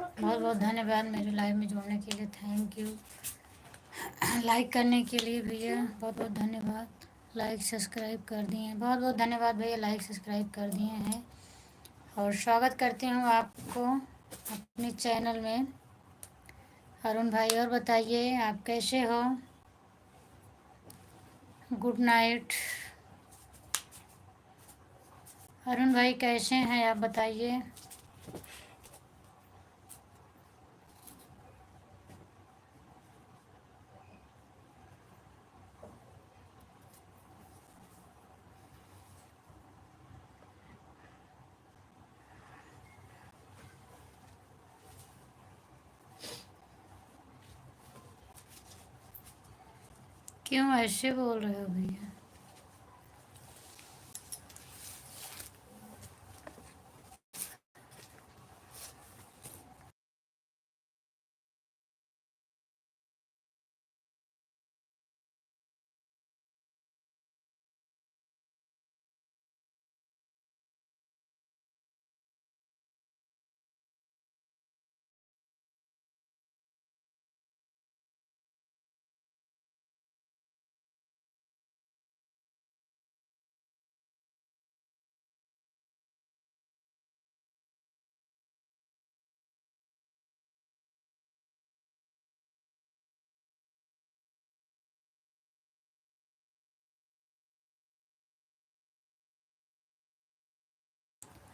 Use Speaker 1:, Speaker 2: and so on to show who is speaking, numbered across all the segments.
Speaker 1: बहुत बहुत धन्यवाद मेरे लाइव में जुड़ने के लिए, थैंक यू। लाइक करने के लिए भैया बहुत बहुत धन्यवाद। लाइक सब्सक्राइब कर दिए हैं, बहुत बहुत धन्यवाद भैया, लाइक सब्सक्राइब कर दिए हैं। और स्वागत करती हूँ आपको अपने चैनल में। अरुण भाई और बताइए आप कैसे हो? Good night. अरुण भाई कैसे हैं आप बताइए। क्यों ऐसे बोल रहे हो भैया?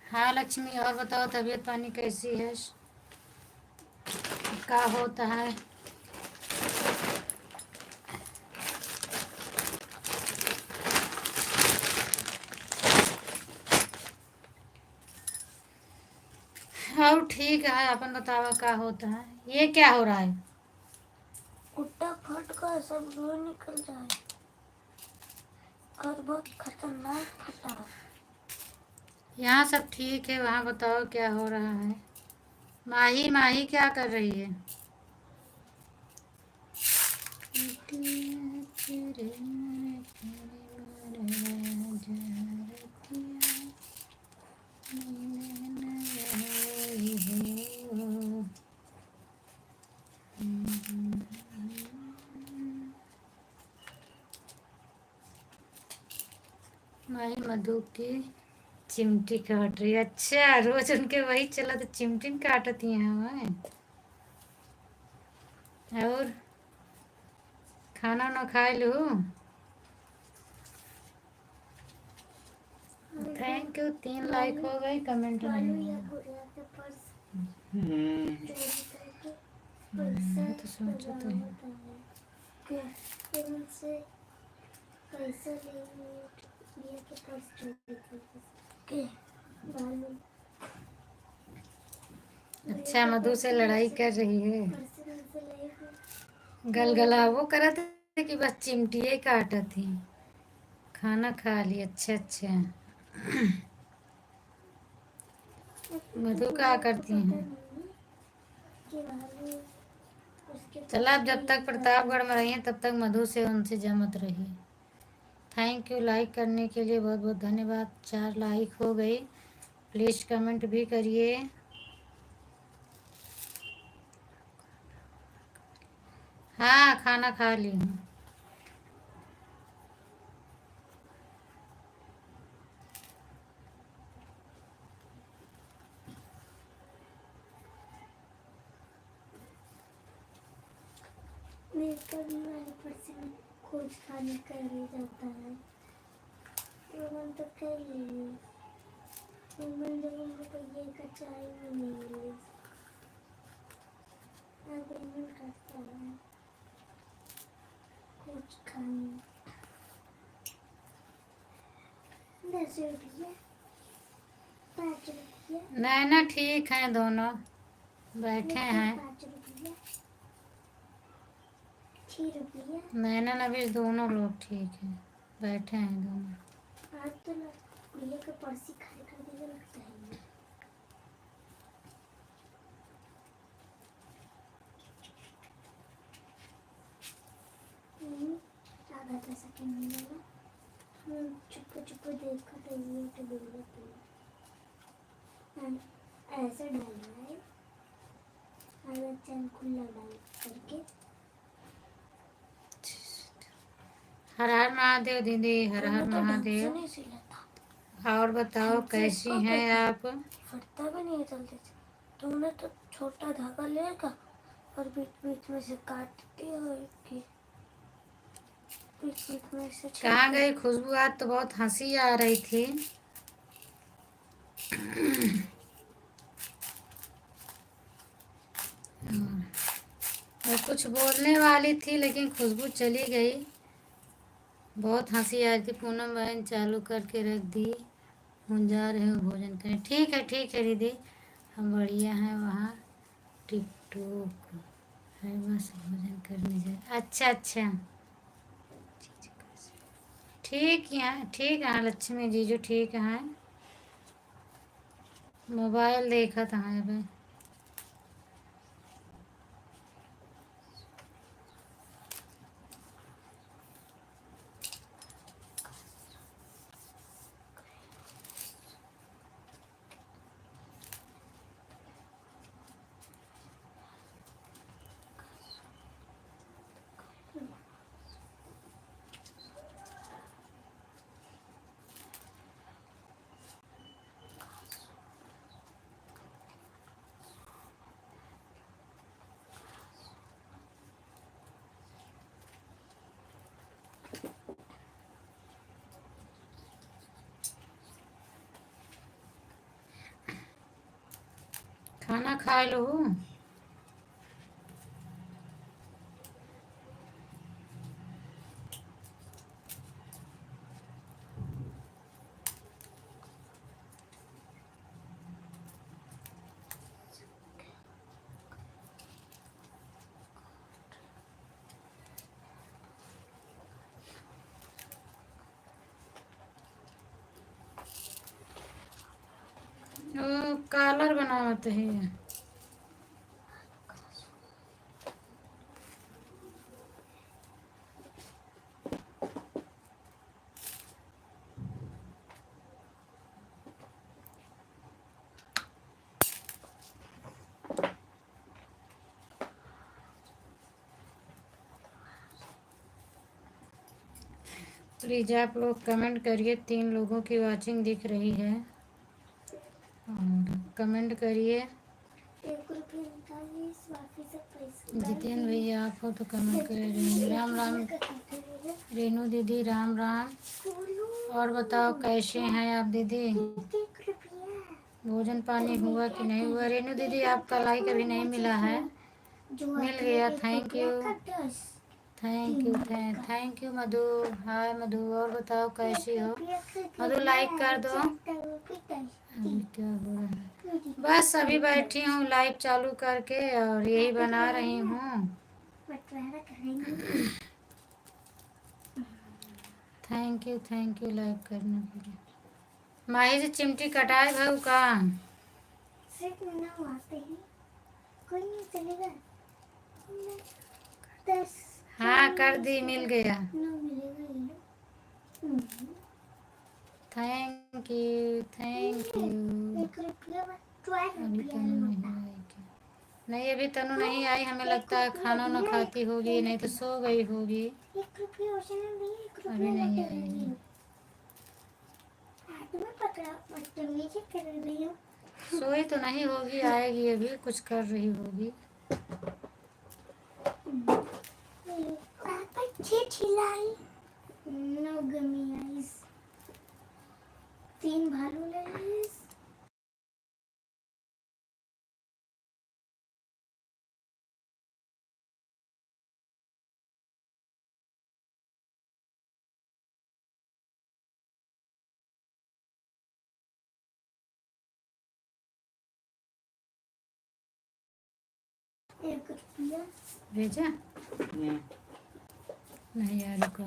Speaker 1: हाँ लक्ष्मी, और बताओ तबीयत पानी कैसी है? क्या होता है? हाँ ठीक है, अपन बताओ क्या होता है? ये क्या हो रहा है?
Speaker 2: कुत्ता फट कर सब धुआं निकल जाए। घर बहुत खतरनाक फटा है।
Speaker 1: यहाँ सब ठीक है, वहाँ बताओ क्या हो रहा है? माही माही क्या कर रही है? माही मधु की चिमटी काट रही है। अच्छा, रोज उनके वही चला तो चिमटी काटती हैं हमें। और खाना ना खा लू? थैंक यू, 3 लाइक हो गए, कमेंट नहीं है। तो सोचा तो है। अच्छा, मधु से लड़ाई कर रही है। गलगला वो करा थे कि बस चिमटिए काटा थी। खाना खा ली? अच्छा अच्छा। मधु क्या करती हैं? चला, अब जब तक प्रतापगढ़ में रही हैं तब तक मधु से उनसे जमत रही। थैंक यू, लाइक करने के लिए बहुत बहुत धन्यवाद। 4 लाइक हो गई, प्लीज़ कमेंट भी करिए। हाँ खाना खा ली हूँ।
Speaker 2: खोज खाने कर ले जाता है तो कर ले रुपये का चाय में नहीं मिले करता है कुछ खाने 10 रुपये 5 रुपये।
Speaker 1: नैना ठीक है, दोनों बैठे हैं।
Speaker 2: 5 रुपये 6 रुपये।
Speaker 1: नैना नबील दोनों लोग ठीक हैं, बैठे हैं दोनों।
Speaker 2: आज तो गुड़िया का पर्सी खाली कर देगा लगता है। आधा पैसा क्या मिलेगा? चुप चुप देखा तो ये तो बोल रही है ऐसे डालना है आधा चैन खुला डाल करके।
Speaker 1: हर हर महादेव दीदी, हर हर
Speaker 2: तो ढंग से
Speaker 1: महादेव।
Speaker 2: नहीं सिला था।
Speaker 1: और बताओ कैसी हैं आप?
Speaker 2: फटता भी नहीं जल्दी से। तुमने तो छोटा धागा लेगा और बीच बीच में से काटती होगी। बीच बीच में से
Speaker 1: कहाँ गई खुशबू? आज तो बहुत हंसी आ रही थी। मैं कुछ बोलने वाली थी लेकिन खुशबू चली गई। बहुत हंसी आ रही थी। पूनम बहन चालू करके रख दी। हम जा रहे हो भोजन करने। ठीक है दीदी, हम बढ़िया हैं वहाँ। टिकटॉक है, बस भोजन करने जाए। अच्छा अच्छा, ठीक है लक्ष्मी जीजू, ठीक है। मोबाइल देखा था अभी। खाना खा लो। ओ, कॉलर बनाते हैं। प्लीज़ आप लोग कमेंट करिए। 3 लोगों की वाचिंग दिख रही है, और कमेंट करिए। जितेंद्र भैया आप हो तो कमेंट करिए। राम राम रेनू दीदी, राम राम। और बताओ कैसे हैं आप दीदी? भोजन पानी हुआ कि नहीं हुआ? रेनू दीदी आपका लाइक अभी नहीं मिला है। मिल गया, थैंक यू थैंक यू मधु। हाय मधु। और बताओ कैसी हो मधु? लाइक कर दो। अभी क्या हो रहा है? बस अभी बैठी हूँ लाइव चालू करके और यही बना रही हूँ। थैंक यू लाइक करने के लिए। माही से चिमटी कटाए भाऊ का?
Speaker 2: सिर्फ ना आते ही कोई नहीं चलेगा। 10
Speaker 1: हाँ कर दी, मिल गया।
Speaker 2: ना मिलेगा ये लो।
Speaker 1: थैंक यू
Speaker 2: 1 रुपया 12
Speaker 1: अभी
Speaker 2: रुपया
Speaker 1: तनु नहीं
Speaker 2: होता।
Speaker 1: आई क्या? नहीं अभी तनु नहीं आई। हमें लगता है खाना ना खाती होगी, नहीं तो सो गई होगी।
Speaker 2: 1 रुपया ओशन में 1 रुपया
Speaker 1: अभी नहीं
Speaker 2: लग रही
Speaker 1: आई।
Speaker 2: है। हाथ में पकड़ा बदतमीजी कर रही हो।
Speaker 1: सोई तो नहीं होगी, आएगी अभी, कुछ कर रही होगी।
Speaker 2: पापा चिल्लाई। नो गमी आइस। 3 भालू लाइस। एक रुपया
Speaker 1: भेजा नहीं यार, रुको।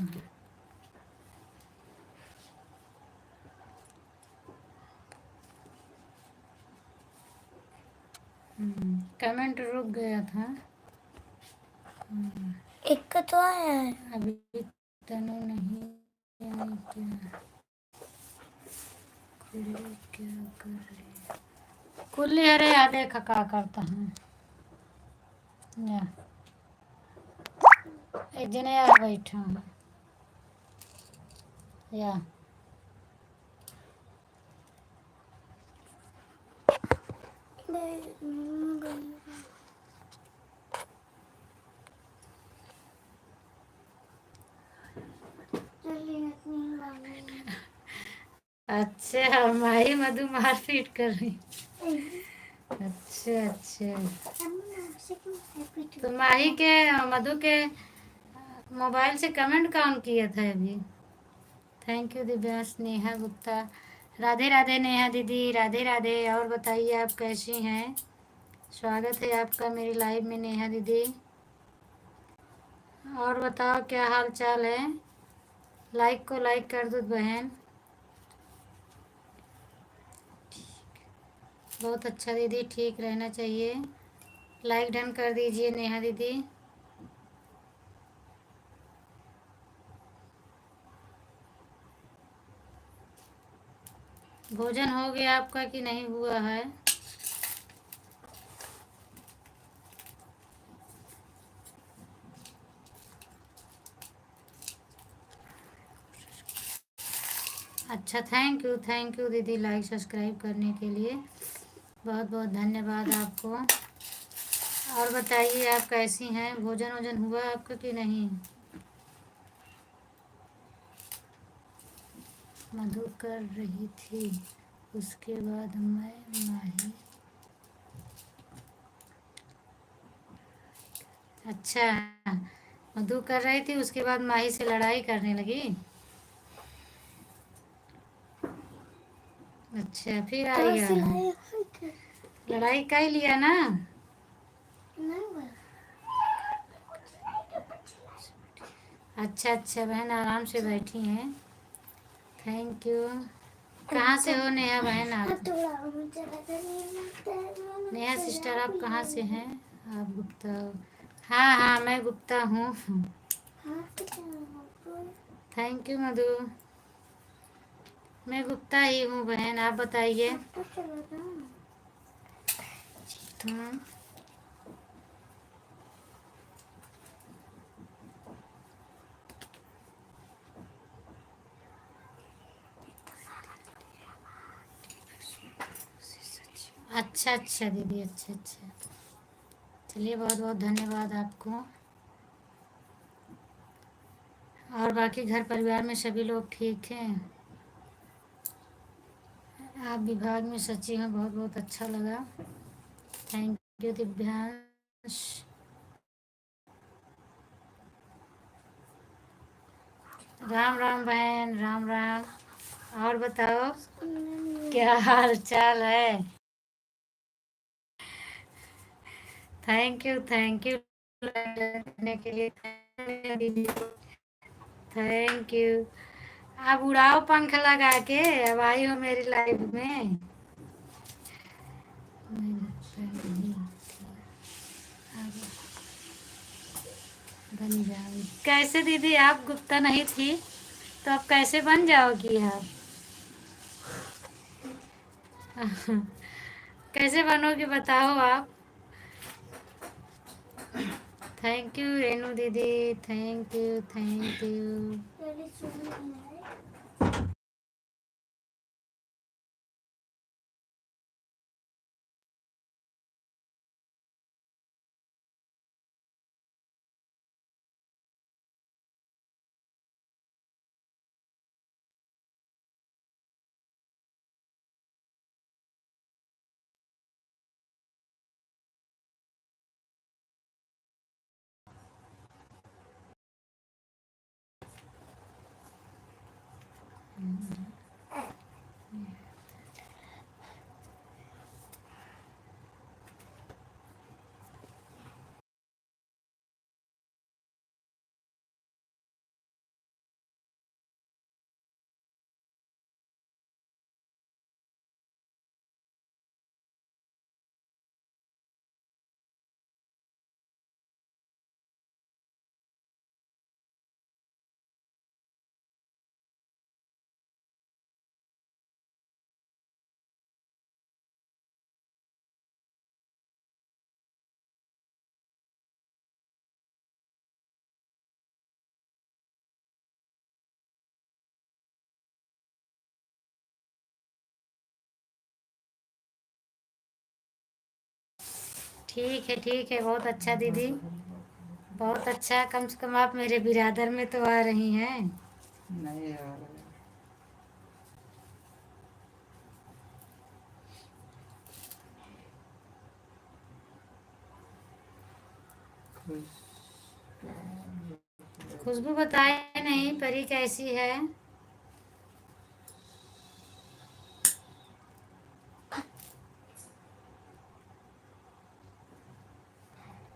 Speaker 1: कमेंट रुक गया था।
Speaker 2: एक का तो आया है।
Speaker 1: अभी तनु नहीं आई क्या? कुल्ली क्या कर रही है? कुल्ली अरे यार देखा क्या करता है। या एक जने आ बैठा हूँ या अच्छा माही मधु मारपीट कर रही। अच्छा अच्छा, तो माही के मधु के मोबाइल से कमेंट कौन किया था अभी? Thank you Divyansh. नेहा गुप्ता, राधे राधे नेहा दीदी, राधे राधे। और बताइए आप कैसी हैं? स्वागत है आपका मेरी लाइव में नेहा दीदी। और बताओ क्या हाल चाल है? लाइक को लाइक कर दो बहन। बहुत अच्छा दीदी, ठीक रहना चाहिए। लाइक डन कर दीजिए नेहा दीदी। भोजन हो गया आपका कि नहीं हुआ है? अच्छा, थैंक यू दीदी लाइक सब्सक्राइब करने के लिए। बहुत बहुत धन्यवाद आपको। और बताइए आप कैसी हैं? भोजन वोजन हुआ आपका कि नहीं? मधु कर रही थी, उसके बाद मैं माही। अच्छा, मधु कर रही थी उसके बाद माही से लड़ाई करने लगी। अच्छा, फिर आ गया। लड़ाई कर लिया ना? अच्छा अच्छा बहन, आराम से बैठी हैं। Thank you. कहाँ से हो नेहा बहन आप? नेहा सिस्टर आप कहाँ से हैं? आप गुप्ता हो? हाँ हाँ मैं गुप्ता हूँ। थैंक यू मधु। मैं गुप्ता ही हूँ बहन, आप बताइए। हम्म, अच्छा अच्छा दीदी, अच्छा अच्छा। चलिए बहुत बहुत धन्यवाद आपको। और बाकी घर परिवार में सभी लोग ठीक हैं? आप विभाग में सचिव हैं, बहुत बहुत अच्छा लगा। Thank you Divyansh. राम राम बहन, राम राम। और बताओ क्या हाल चाल है? थैंक यू करने के लिए। Thank you. आप उड़ाओ पंख लगा के, अब आई हो मेरी लाइफ में। बन जाओगी कैसे दीदी? आप गुप्ता नहीं थी तो अब कैसे बन जाओगी आप? कैसे बनोगी बताओ आप? थैंक यू रेनू दीदी, थैंक यू थैंक यू। ठीक है, बहुत अच्छा दीदी, बहुत अच्छा। कम से कम आप मेरे बिरादर में तो आ रही हैं।
Speaker 3: नहीं यार, खुश
Speaker 1: खुशबू बताए नहीं परी कैसी है।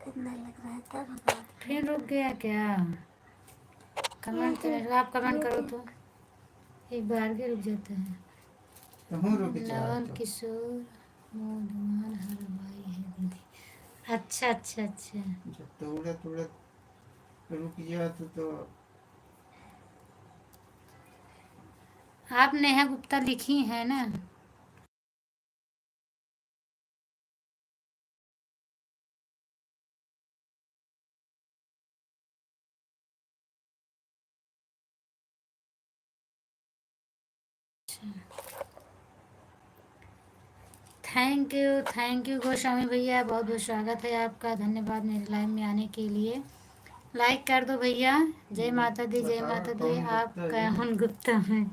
Speaker 2: कितना लग रहा था भगवान।
Speaker 1: फिर रुक गया क्या? कमेंट तो नहीं, आप कमेंट करो तो एक बार के रुक जाता है।
Speaker 3: कहूँ रुक जा
Speaker 1: नवल
Speaker 3: तो।
Speaker 1: किशोर मोदमान हर भाई है दीदी। अच्छा अच्छा अच्छा।
Speaker 3: जब थोड़ा थोड़ा रुक गया तो
Speaker 1: आप नेहा गुप्ता लिखी है ना? थैंक यू गोस्वामी भैया, बहुत बहुत स्वागत है आपका। धन्यवाद मेरे लाइव में आने के लिए। लाइक कर दो भैया। जय माता दी, जय
Speaker 3: बताओ
Speaker 1: माता दी।
Speaker 3: कौन
Speaker 1: आप
Speaker 3: गुप्ता जी?
Speaker 1: कौन गुप्ता में?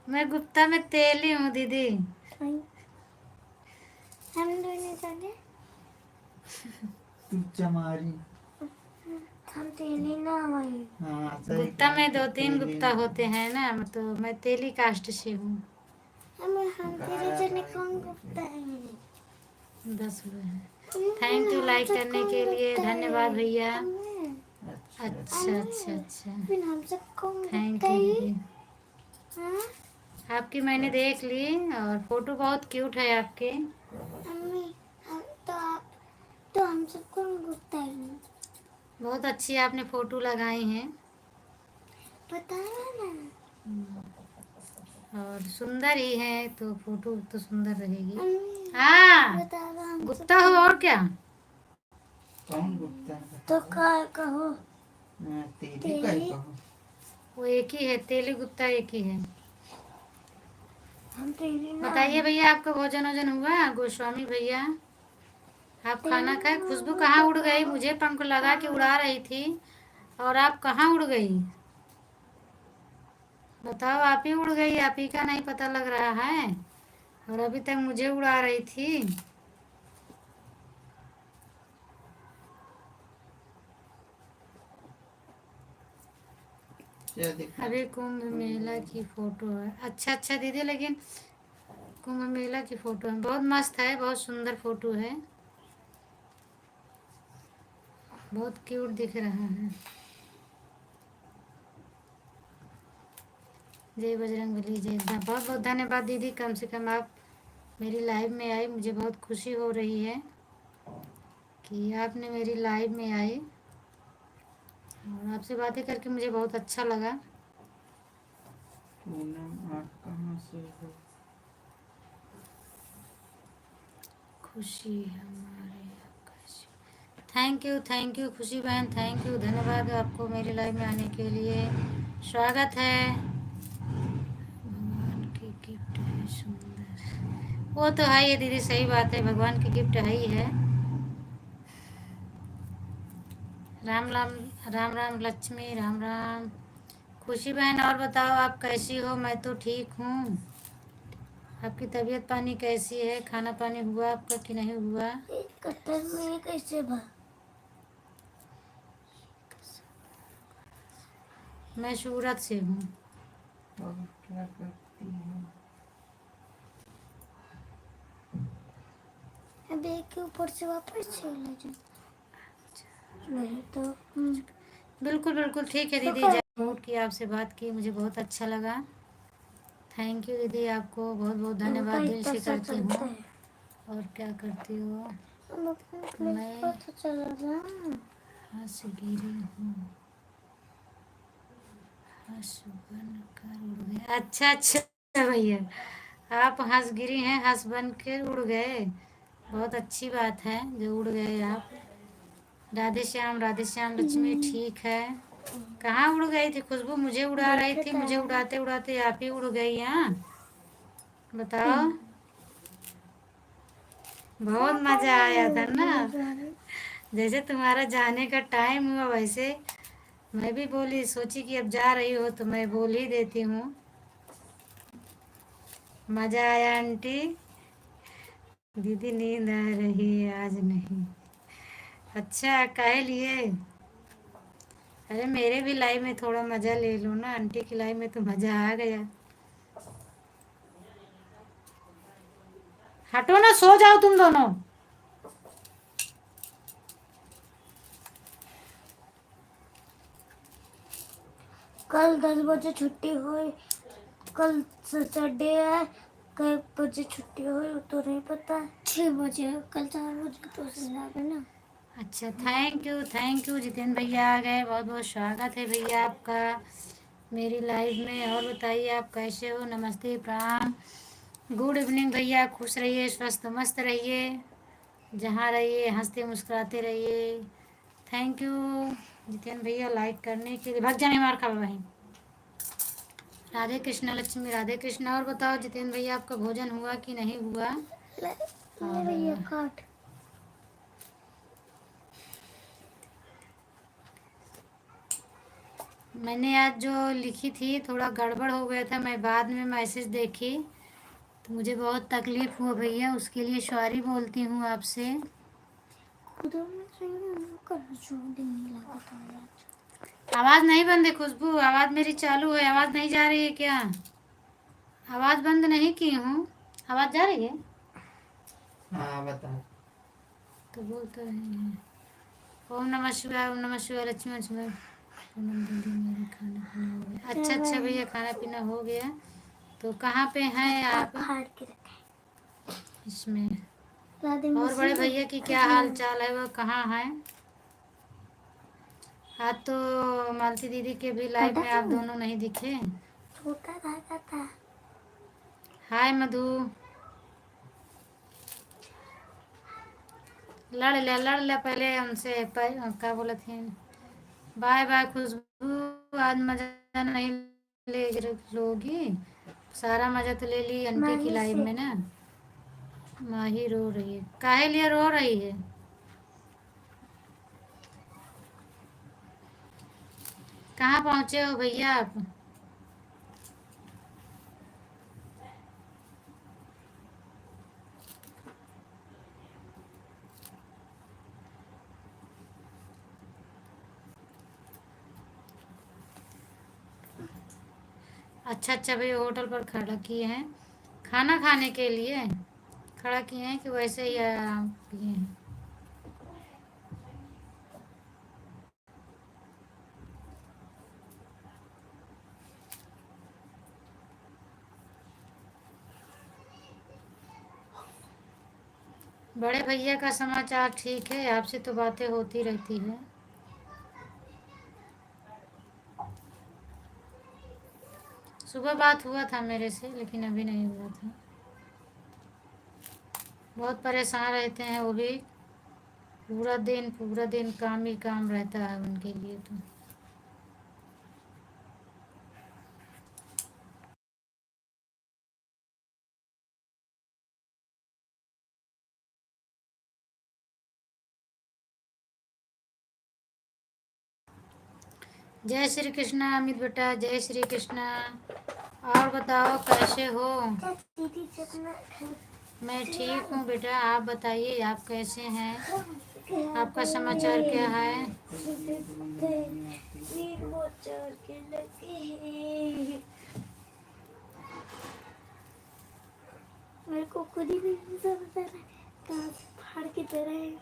Speaker 1: मैं गुप्ता में तेली हूँ दीदी।
Speaker 2: हम दोनों चले।
Speaker 3: तू चमारी।
Speaker 2: हम तेली ना वही।
Speaker 3: हाँ सही
Speaker 1: गुप्ता
Speaker 3: कहा,
Speaker 1: में
Speaker 3: तू
Speaker 1: 2-3
Speaker 3: तेली
Speaker 1: गुप्ता होते हैं ना, तो मैं तेली कास्ट से हूँ।
Speaker 2: हम तेरे जने
Speaker 3: भाई
Speaker 2: कौन
Speaker 3: बोल
Speaker 2: गुप्ता
Speaker 3: के।
Speaker 1: है 10 हुए हैं। थैंक यू लाइक करने के लिए, धन्यवाद भैया।
Speaker 3: अच्छा
Speaker 1: अच्छा अच्छा अच्छा।
Speaker 2: फिर हम सब कौन
Speaker 1: थैंक
Speaker 2: गुप्ता
Speaker 1: यू
Speaker 2: है?
Speaker 1: दीदी।
Speaker 2: हाँ
Speaker 1: आपकी मैंने देख ली, और फोटो बहुत क्यूट है आपके।
Speaker 2: मम्मी, हम तो आप तो हम सब कौन गुप्ता है?
Speaker 1: बहुत अच्छी आपने फोटो लगाई हैं,
Speaker 2: बताया ना।
Speaker 1: और सुंदर ही है, तो फोटो तो सुंदर रहेगी।
Speaker 2: मम्मी
Speaker 1: हाँ,
Speaker 2: बता दो हम सब
Speaker 1: गुप्ता हो और क्या?
Speaker 3: कौन गुप्ता है?
Speaker 2: तो क्या कहो?
Speaker 3: हाँ, तेली
Speaker 2: तेली?
Speaker 3: का ही कहो।
Speaker 1: वो एक ही है, तेली गुप्ता एक ही है।
Speaker 2: हम तेली ना
Speaker 1: बताइए भैया, आपका भोजन वोजन हुआ? गोस्वामी भैया, आप खाना खाए? खुशबू कहाँ उड़ गई? मुझे पंख लगा के उड़ा रही थी, और आप कहाँ उड़ गई? बताओ, आप ही उड़ गई, आप ही का नहीं पता लग रहा है, और अभी तक मुझे उड़ा रही थी।
Speaker 3: क्या दिखा?
Speaker 1: अभी कुंभ मेला की फोटो है। अच्छा अच्छा दीदी, लेकिन कुंभ मेला की फोटो है, बहुत मस्त है, बहुत सुंदर फोटो है, बहुत क्यूट दिख रहा है। जय बजरंगबली, जय। बहुत बहुत धन्यवाद दीदी, कम से कम आप मेरी लाइव में आई, मुझे बहुत खुशी हो रही है कि आपने मेरी लाइव में आई, और आपसे बातें करके मुझे बहुत अच्छा लगा।
Speaker 3: पूनम आप कहाँ से हो?
Speaker 1: खुशी हमारे थैंक यू खुशी बहन, थैंक यू, धन्यवाद आपको मेरी लाइव में आने के लिए। स्वागत है। भगवान की गिफ्ट है सुंदर, वो तो है ही दीदी, सही बात है, भगवान की गिफ्ट है ही है। राम राम, राम राम लक्ष्मी, राम राम। खुशी बहन, और बताओ आप कैसी हो? मैं तो ठीक हूँ। आपकी तबीयत पानी कैसी है? खाना पानी हुआ आपका कि नहीं हुआ?
Speaker 2: एक कट्टर में कैसे भर?
Speaker 1: मैं सूरत से हूँ।
Speaker 3: और क्या करती हो?
Speaker 2: बैग के ऊपर से वापस चला जाओ, नहीं तो
Speaker 1: बिल्कुल बिल्कुल ठीक है दीदी। जय बहुत की आपसे बात की, मुझे बहुत अच्छा लगा। थैंक यू दीदी, आपको बहुत बहुत धन्यवाद दिल से करती हूँ। और क्या करती हो?
Speaker 2: हम अपने प्लेस
Speaker 1: मैं
Speaker 2: पर तो चला जाओ।
Speaker 1: हंस गिरी हूँ, हंस बन कर उड़ गए। अच्छा अच्छा भैया, आप हंस गिरी हैं, हंस बन कर उड़ गए, बहुत अच्छी बात है जो उड़ गए आप। राधे श्याम लक्ष्मी, ठीक है। कहाँ उड़ गई थी खुशबू? मुझे उड़ा रही थी, मुझे उड़ाते उड़ाते आप ही उड़ गई। यहाँ बताओ। बहुत मजा आया था ना। जैसे तुम्हारा जाने का टाइम हुआ वैसे मैं भी बोली, सोची कि अब जा रही हो तो मैं बोल ही देती हूँ। मजा आया आंटी? दीदी नींद आ रही है आज नहीं। अच्छा काहे लिए? अरे मेरे भी लाइफ में थोड़ा मजा ले लो ना, आंटी की लाइफ में तो मजा आ गया। हटो ना, सो जाओ तुम दोनों।
Speaker 2: कल 10 बजे छुट्टी हुई। कल सैटरडे है। कल बजे छुट्टी हुई वो तो नहीं पता। 6 बजे। कल 4 बजे तो सुना ना।
Speaker 1: अच्छा थैंक यू जितेंद्र भैया आ गए, बहुत बहुत स्वागत है भैया आपका मेरी लाइफ में। और बताइए आप कैसे हो? नमस्ते प्रणाम, गुड इवनिंग भैया। खुश रहिए, स्वस्थ मस्त रहिए, जहाँ रहिए हंसते मुस्कुराते रहिए। थैंक यू जितेंद्र भैया लाइक करने के लिए। भाग जाने मार खा वहीं। राधे कृष्णा लक्ष्मी, राधे कृष्णा। और बताओ जितेंद्र भैया आपका भोजन हुआ कि नहीं हुआ?
Speaker 2: ले भैया काट।
Speaker 1: मैंने आज जो लिखी थी थोड़ा गड़बड़ हो गया था, मैं बाद में मैसेज देखी तो मुझे बहुत तकलीफ हुआ भैया, उसके लिए सॉरी बोलती हूँ आपसे। आवाज़ नहीं बंद है खुशबू, आवाज़ मेरी चालू है। आवाज़ नहीं जा रही है क्या? आवाज़ बंद नहीं की हूँ, आवाज़ जा रही है
Speaker 3: हाँ बता।
Speaker 1: तो बोल तो रहे हैं। ओम नमः शिवाय, ओम नमः शिवाय, लक्ष्मण शिवाय। पूनम दीदी मेरा खाना पीना हो गया? अच्छा अच्छा भैया खाना पीना हो गया। तो कहाँ पे हैं आप?
Speaker 2: फाड़ के रखे।
Speaker 1: इसमें
Speaker 2: राधे
Speaker 1: और बड़े भैया की क्या हाल चाल है, वो कहाँ हैं? आज तो मालती दीदी के भी लाइव में आप दोनों नहीं दिखे।
Speaker 2: छोटा धागा था।
Speaker 1: हाय मधु, लड़ ले पहले उनसे क्या बोला थे। बाय बाय खुशबू, आज मजा नहीं ले लोगी? सारा मजा तो ले ली आंटी की लाइव में ना। माही रो रही है, काहे लिए रो रही है? कहाँ पहुँचे हो भैया आप? अच्छा अच्छा भैया होटल पर खड़ा किए हैं खाना खाने के लिए, खड़ा किए हैं कि वैसे ही आराम किए हैं? बड़े भैया का समाचार ठीक है? आपसे तो बातें होती रहती है। सुबह बात हुआ था मेरे से लेकिन अभी नहीं हुआ था। बहुत परेशान रहते हैं वो भी, पूरा दिन काम ही काम रहता है उनके लिए तो। जय श्री कृष्णा अमित बेटा, जय श्री कृष्णा। और बताओ कैसे हो?
Speaker 2: दीदी जितना
Speaker 1: मैं ठीक हूँ बेटा, आप बताइए आप कैसे हैं? आपका समाचार क्या है?
Speaker 2: मेरे को खुद ही नहीं समझ आ रहा है कहाँ से फाड़ के दे रहे हैं।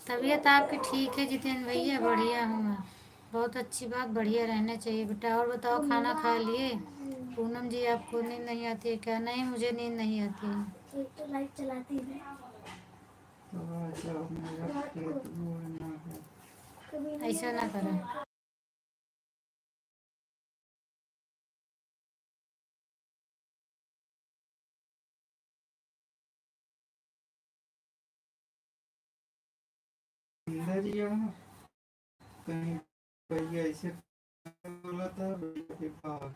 Speaker 1: तबीयत आपकी ठीक है जितेंद्र भैया? बढ़िया हूँ मैं, बहुत अच्छी बात, बढ़िया रहना चाहिए बेटा। और बताओ खाना खा लिए? पूनम जी आपको नींद नहीं आती है क्या? नहीं मुझे नींद नहीं आती है।
Speaker 2: एक तो लाइट चलाती है
Speaker 3: तो ऐसा मेरा खेत वो ना है।
Speaker 2: कभी नहीं
Speaker 1: ऐसा ना करें।
Speaker 3: अंदर ही यहाँ कहीं भैया ऐसे बोला था भैया के पास।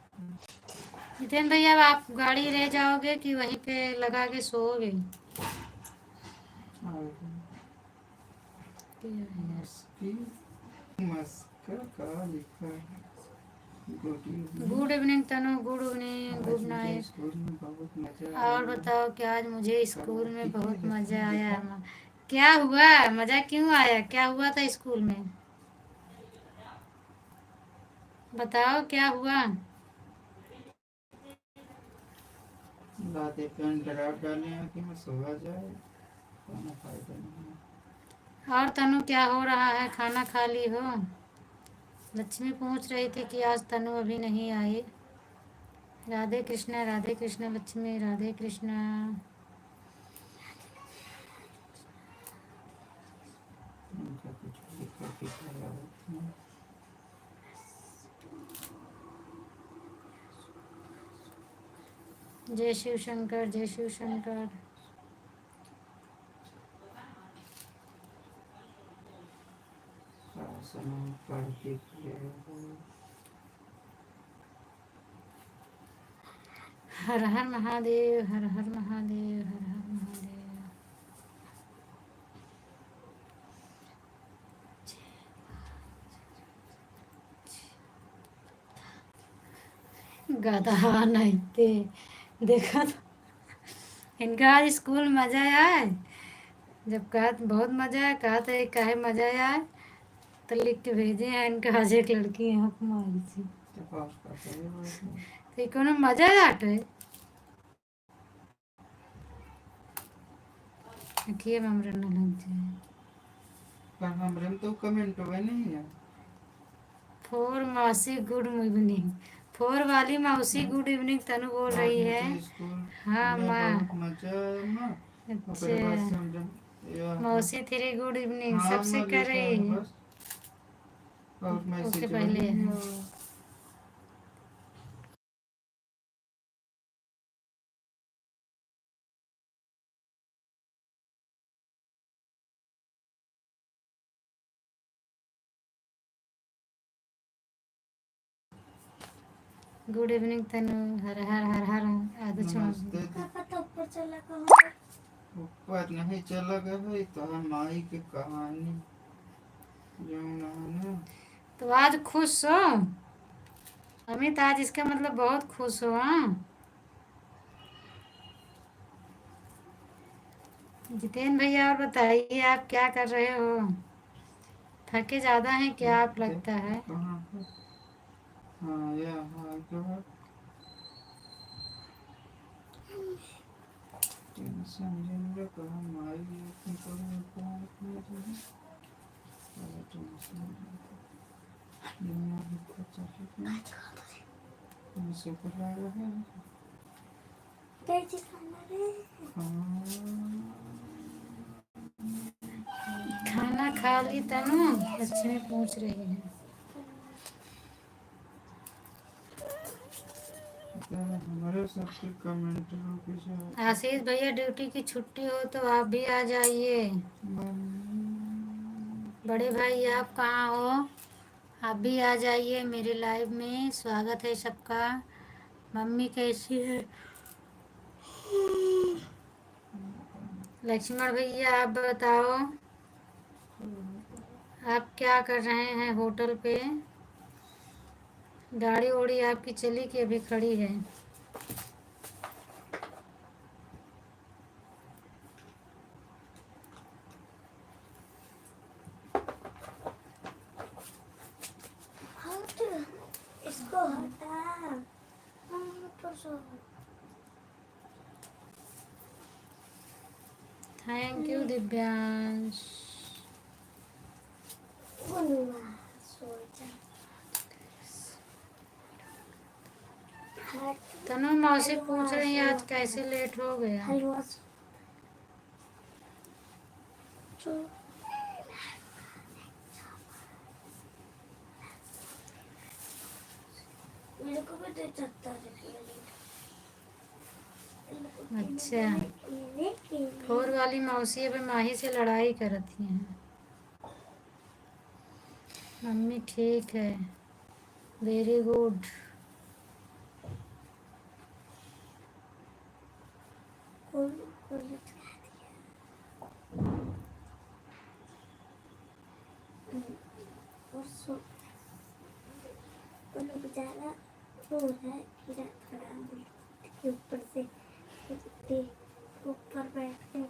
Speaker 1: जितेंद्र भैया अब आप गाड़ी ले जाओगे कि वहीं पे लगा के सोओगे?
Speaker 3: मस्की मस्का का लिखा है।
Speaker 1: Good evening Tanu, good evening, good night.
Speaker 3: School में बहुत मजा
Speaker 1: और
Speaker 3: आया।
Speaker 1: बताओ कि आज मुझे स्कूल में बहुत मज़ा आया। क्या हुआ, मज़ा क्यों आया, क्या हुआ था स्कूल में, बताओ क्या हुआ।
Speaker 3: रात पेन ड्राइव डाले हैं कि मैं सोया जाए, कोई फायदा नहीं है।
Speaker 1: और तनु क्या हो रहा है, खाना खा ली हो। लक्ष्मी पूछ रही थी कि आज तनु अभी नहीं आई। राधे कृष्णा, राधे कृष्णा लक्ष्मी, राधे कृष्णा।
Speaker 3: उनका कुछ लिखा के खाया होता है।
Speaker 1: जय शिव शंकर, जय शिव शंकर।
Speaker 3: शासन पढ़ के किया हो।
Speaker 1: हर हर महादेव, हर हर महादेव, हर हर महादेव। गधा नहीं थे, देखा तो इनका आज स्कूल मजा आया। जब कहा तो बहुत मजा आया, कहा था काहे मजा आया तो लिख के भेजे हैं इनका। आज एक लड़की यहाँ पर मारी थी
Speaker 3: तपास करते हैं वो।
Speaker 1: तो कोनो मजा आटे देखिए ममरन न लग जाए।
Speaker 3: पर हमरे में तो कमेंट हुए नहीं है।
Speaker 1: फोर मौसी गुड इवनिंग, फोर वाली मौसी गुड इवनिंग तनु बोल रही है।
Speaker 3: आज मुझे स्कूल
Speaker 1: हाँ
Speaker 3: में
Speaker 1: माँ,
Speaker 3: बहुत मजा आया माँ। ओकरे बाद से
Speaker 1: अच्छा
Speaker 3: हम जब
Speaker 1: मौसी तेरी गुड इवनिंग
Speaker 3: हाँ
Speaker 1: सबसे
Speaker 3: माँ
Speaker 1: कर
Speaker 3: लिखा
Speaker 1: रही
Speaker 3: है
Speaker 1: है।
Speaker 3: बस, और
Speaker 1: ओके
Speaker 3: मैसेज
Speaker 1: पहले
Speaker 3: वही
Speaker 1: है।
Speaker 3: है।
Speaker 1: गुड इवनिंग तनु, हर हर हर हर आदि
Speaker 3: नमस्ते
Speaker 2: पापा तो ऊपर चला गया।
Speaker 3: ऊपर नहीं चला गया तो हम माई की कहानी जो ना।
Speaker 1: तो आज खुश हो अमित, आज इसका मतलब बहुत खुश हो। हाँ जितेन भैया, और बताइए आप क्या कर रहे हो, थके ज़्यादा हैं क्या आप, लगता है।
Speaker 3: कहाँ पर हाँ यहाँ जो है टेंशन जिंदा कहाँ माई की कहानी में जो है सारा टेंशन दुनिया भी खर्चा है तुमसे बुला रहे हैं।
Speaker 2: कैसे खाना रे?
Speaker 1: खाना खा ली तनु, लक्ष्मी पूछ रही है।
Speaker 3: हमारे सबके कमेंट के
Speaker 1: आशीष भैया ड्यूटी की छुट्टी हो तो आप भी आ जाइए। बड़े भाई आप कहाँ हो, आप भी आ जाइए मेरे लाइव में, स्वागत है सबका। मम्मी कैसी है, लक्ष्मण भैया आप बताओ, आप क्या कर रहे हैं होटल पे, गाड़ी ओड़ी आपकी चली कि अभी खड़ी है।
Speaker 2: हट, इसको हटा। तो सो
Speaker 1: थैंक यू दिव्यांश।
Speaker 2: सो जा। हट।
Speaker 1: तनु मौसी पूछ रही है आज कैसे लेट हो गया।
Speaker 2: हलवा सो। मेरे को भी दे सकता है।
Speaker 1: अच्छा फोर वाली मौसी अभी माही से लड़ाई करती हैं। मम्मी ठीक है, वेरी गुड।
Speaker 2: हो रहा है कीड़ा खड़ा के ऊपर से कुत्ते ऊपर बैठते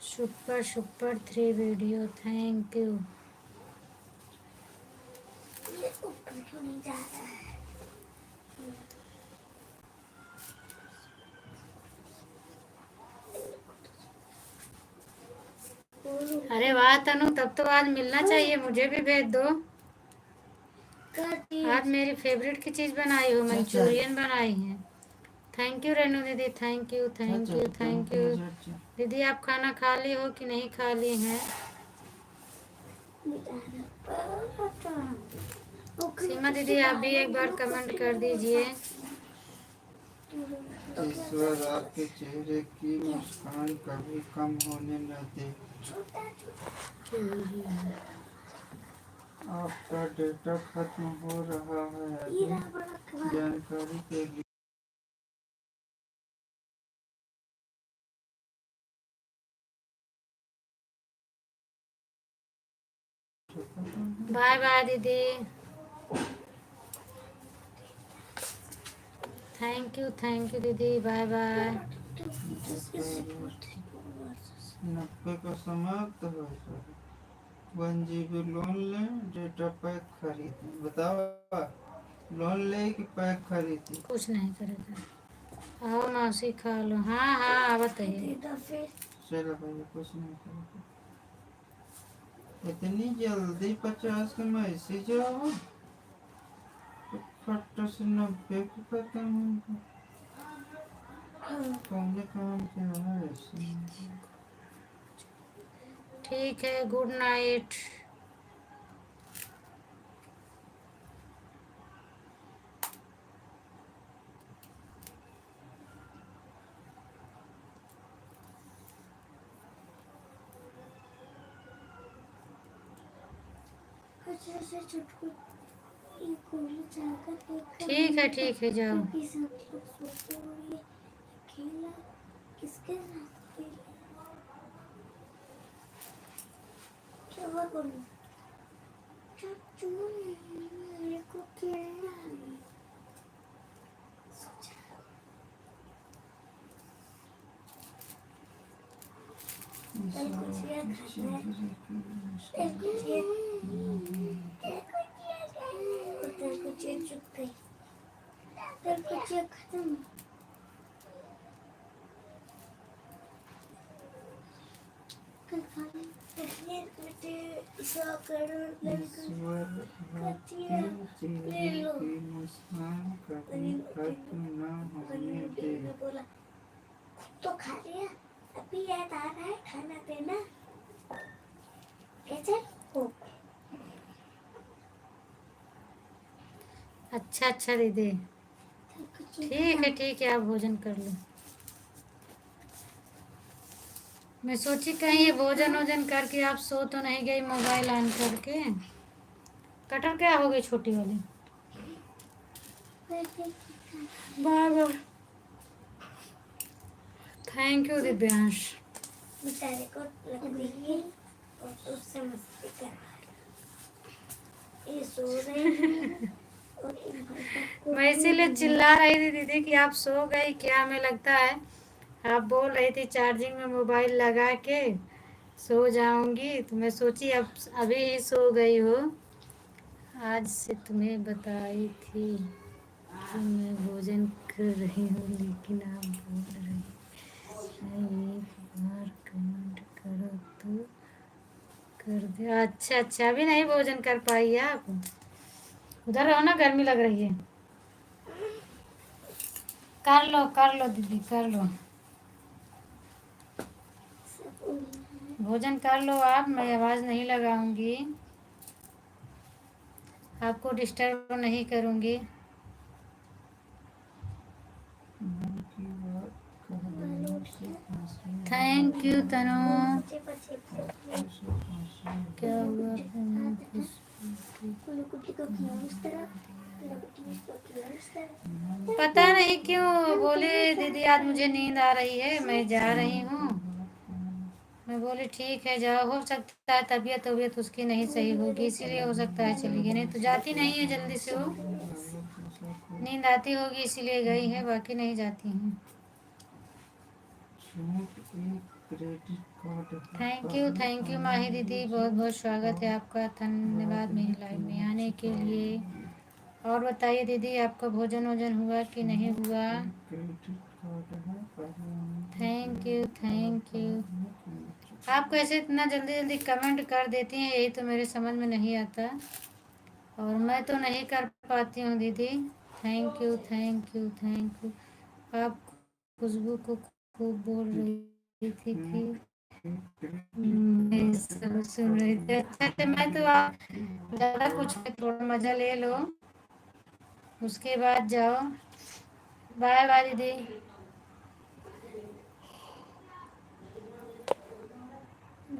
Speaker 1: super super 3 video, thank you.
Speaker 2: ये ऊपर क्यों नहीं जा रहा है
Speaker 1: अरे वाह तनु, तब तो आज मिलना चाहिए, मुझे भी भेज दो। आज मेरी फेवरेट की चीज बनाई हो, मंचूरियन बनाई है। थैंक यू रेनू दीदी, thank you thank you thank you. दीदी आप खाना खा ली हो कि नहीं खा ली हैं? सीमा दीदी आप भी एक बार कमेंट कर दीजिए।
Speaker 3: ईश्वर आपके चेहरे की मुस्कान कभी कम होने न दे। आपका डेटा खत्म हो रहा है अभी जानकारी के लिए।
Speaker 1: बाय बाय दीदी, थैंक यू दीदी, बाय बाय।
Speaker 3: 90 का समाप्त हो सर। 1 GB लोन लें, डेटा पैक खरीदें। बताओ लोन ले कि पैक खरीदें?
Speaker 1: कुछ नहीं करेगा। आओ मौसी खा लो। हाँ हाँ बताइए।
Speaker 3: चलो भैया कुछ नहीं करेगा। इतनी जल्दी 50 का मैसेज आओ तो फट से 90 को खत्म होगा। पहले काम क्या है ऐसे?
Speaker 1: ठीक है, गुड नाइट। ठीक है जाओ।
Speaker 2: खेला किसके साथ खेला क्या करूं चाचू मेरे को खेलना है खत्म
Speaker 3: ईश्वर आपके चेहरे की मुस्कान कभी खत्म न होने दे।
Speaker 2: तो खा लिया अभी याद आ रहा है खाना देना कैसे हो
Speaker 1: अच्छा दीदी, ठीक है आप भोजन कर लो। मैं सोची कहीं ये भोजन वोजन करके आप सो तो नहीं गई मोबाइल ऑन करके। कटर क्या हो गई छोटी वाली? Bye bye, thank you Divyansh.
Speaker 2: बेचारे को लग रही है और उससे मस्ती कर ये सो रहे हैं
Speaker 1: मैं इसीलिए चिल्ला रही थी दीदी कि आप सो गई क्या। हमें लगता है आप बोल रही थी चार्जिंग में मोबाइल लगा के सो जाऊंगी, तो मैं सोची अब अभी ही सो गई हो। आज से तुम्हें बताई थी कि मैं भोजन कर रही हूँ, लेकिन आप बोल रही हैं एक बार कमेंट करो तो कर दे। अच्छा अभी नहीं भोजन कर पाई आप? उधर रहो ना, गर्मी लग रही है। कर लो दीदी कर लो, भोजन कर लो आप, मैं आवाज़ नहीं लगाऊंगी, आपको डिस्टर्ब नहीं करूंगी।
Speaker 3: मन की बात कह देने से फांसी
Speaker 1: थैंक यू तनु।
Speaker 3: से फांसी
Speaker 1: क्या हुआ? पता नहीं क्यों बोले दीदी आज मुझे नींद आ रही है, मैं जा रही हूँ। मैं बोले ठीक है जाओ, हो सकता है तबीयत तबीयत उसकी नहीं सही होगी इसीलिए हो सकता है चली गई, नहीं तो जाती नहीं है जल्दी से वो, नींद आती होगी इसीलिए गई है, बाकी नहीं जाती हैं। थैंक यू माही दीदी, बहुत बहुत स्वागत है आपका, धन्यवाद मेरी लाइव में आने के लिए। और बताइए दीदी आपका भोजन वोजन हुआ कि नहीं हुआ? Thank you thank you. आप कैसे इतना जल्दी जल्दी कमेंट कर देती हैं, यही तो मेरे समझ में नहीं आता, और मैं तो नहीं कर पाती हूँ दीदी। Thank you thank you thank you. आप खुशबू को खूब बोल रही थी कि मैं सब सुन रही थी। अच्छा अच्छा, मैं तो आप ज़्यादा कुछ नहीं, थोड़ा मज़ा ले लो उसके बाद जाओ। बाय बाय दीदी।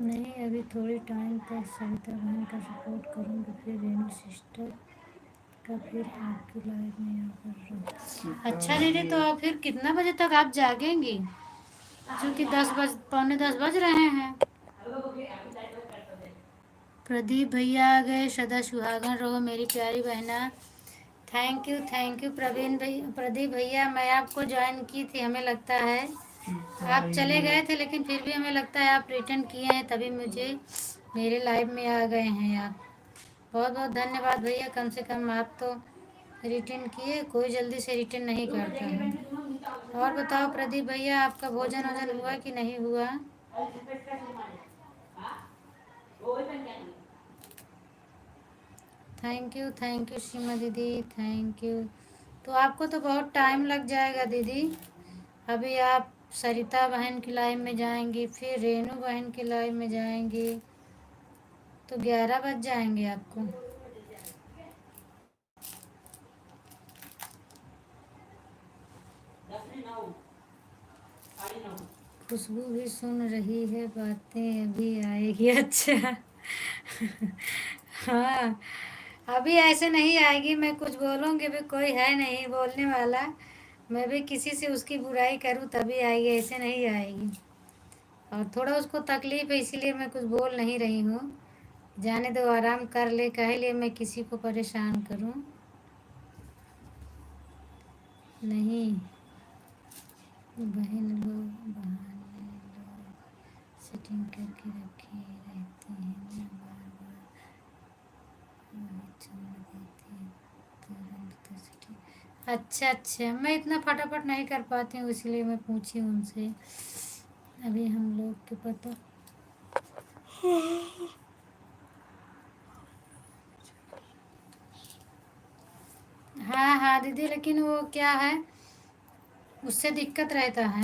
Speaker 1: नहीं अभी थोड़ी टाइम तक सविता बहन का सपोर्ट करूँगी, फिर रेनू सिस्टर का, फिर आपकी लाइफ में आकर रहूँ। अच्छा दीदी, तो आप फिर कितना बजे तक आप जागेंगी? क्योंकि 10 पौने 10 बज रहे हैं। प्रदीप भैया आ गए, सदा सुहागन रहो मेरी प्यारी बहना। थैंक यू प्रदीप भैया, मैं आपको ज्वाइन की थी, हमें लगता है आप चले गए थे, लेकिन फिर भी हमें लगता है आप रिटर्न किए हैं, तभी मुझे मेरे लाइव में आ गए हैं आप। बहुत बहुत धन्यवाद भैया, कम से कम आप तो रिटर्न किए, कोई जल्दी से रिटर्न नहीं करता है। और बताओ प्रदीप भैया, आपका भोजन वोजन हुआ कि नहीं हुआ? थैंक यू सीमा दीदी, थैंक यू। तो आपको तो बहुत टाइम लग जाएगा दीदी, अभी आप सरिता बहन की लाइव में जाएंगी, फिर रेनू बहन की लाइव में जाएंगी, तो 11 बज जाएंगे आपको। खुशबू भी सुन रही है, बातें अभी आएगी। अच्छा हाँ, अभी ऐसे नहीं आएगी, मैं कुछ बोलूँगी भी, कोई है नहीं बोलने वाला, मैं भी किसी से उसकी बुराई करूँ तभी आएगी, ऐसे नहीं आएगी। और थोड़ा उसको तकलीफ है इसीलिए मैं कुछ बोल नहीं रही हूँ, जाने दो आराम कर ले, काहे लिए मैं किसी को परेशान करूँ। नहीं बहन लोग बहाने लोग सेटिंग करके रखे रहते हैं ना, बार बार वही छोड़ देते हैं, तुरंत तो सेटिंग। अच्छा अच्छा, मैं इतना फटाफट नहीं कर पाती हूँ इसलिए मैं पूछी उनसे, अभी हम लोग के पता। हाँ हाँ दीदी, लेकिन वो क्या है, उससे दिक्कत रहता है,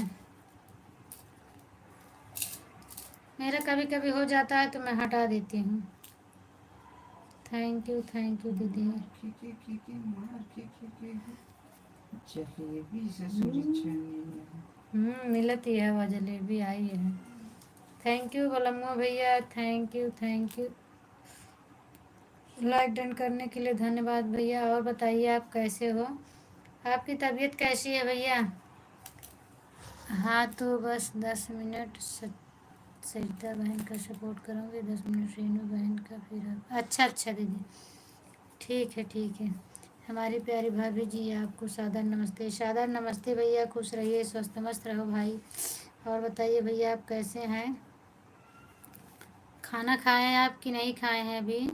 Speaker 1: मेरा कभी कभी हो जाता है तो मैं हटा देती हूँ। थैंक यू दीदी।
Speaker 3: जलेबी ससुरी छन्नी है।
Speaker 1: मिलती है वह जलेबी आई है। थैंक यू बलम्मा भैया, थैंक यू लाइक डन करने के लिए धन्यवाद भैया। और बताइए आप कैसे हो, आपकी तबीयत कैसी है भैया? हाँ तो बस 10 मिनट सरिता बहन का सपोर्ट करूँगी, 10 मिनट रेनू बहन का, फिर आप। अच्छा अच्छा दीदी, ठीक है। हमारी प्यारी भाभी जी आपको सादर नमस्ते, सादर नमस्ते भैया, खुश रहिए, स्वस्थ मस्त रहो भाई। और बताइए भैया आप कैसे हैं, खाना खाए हैं आप कि नहीं खाए हैं अभी?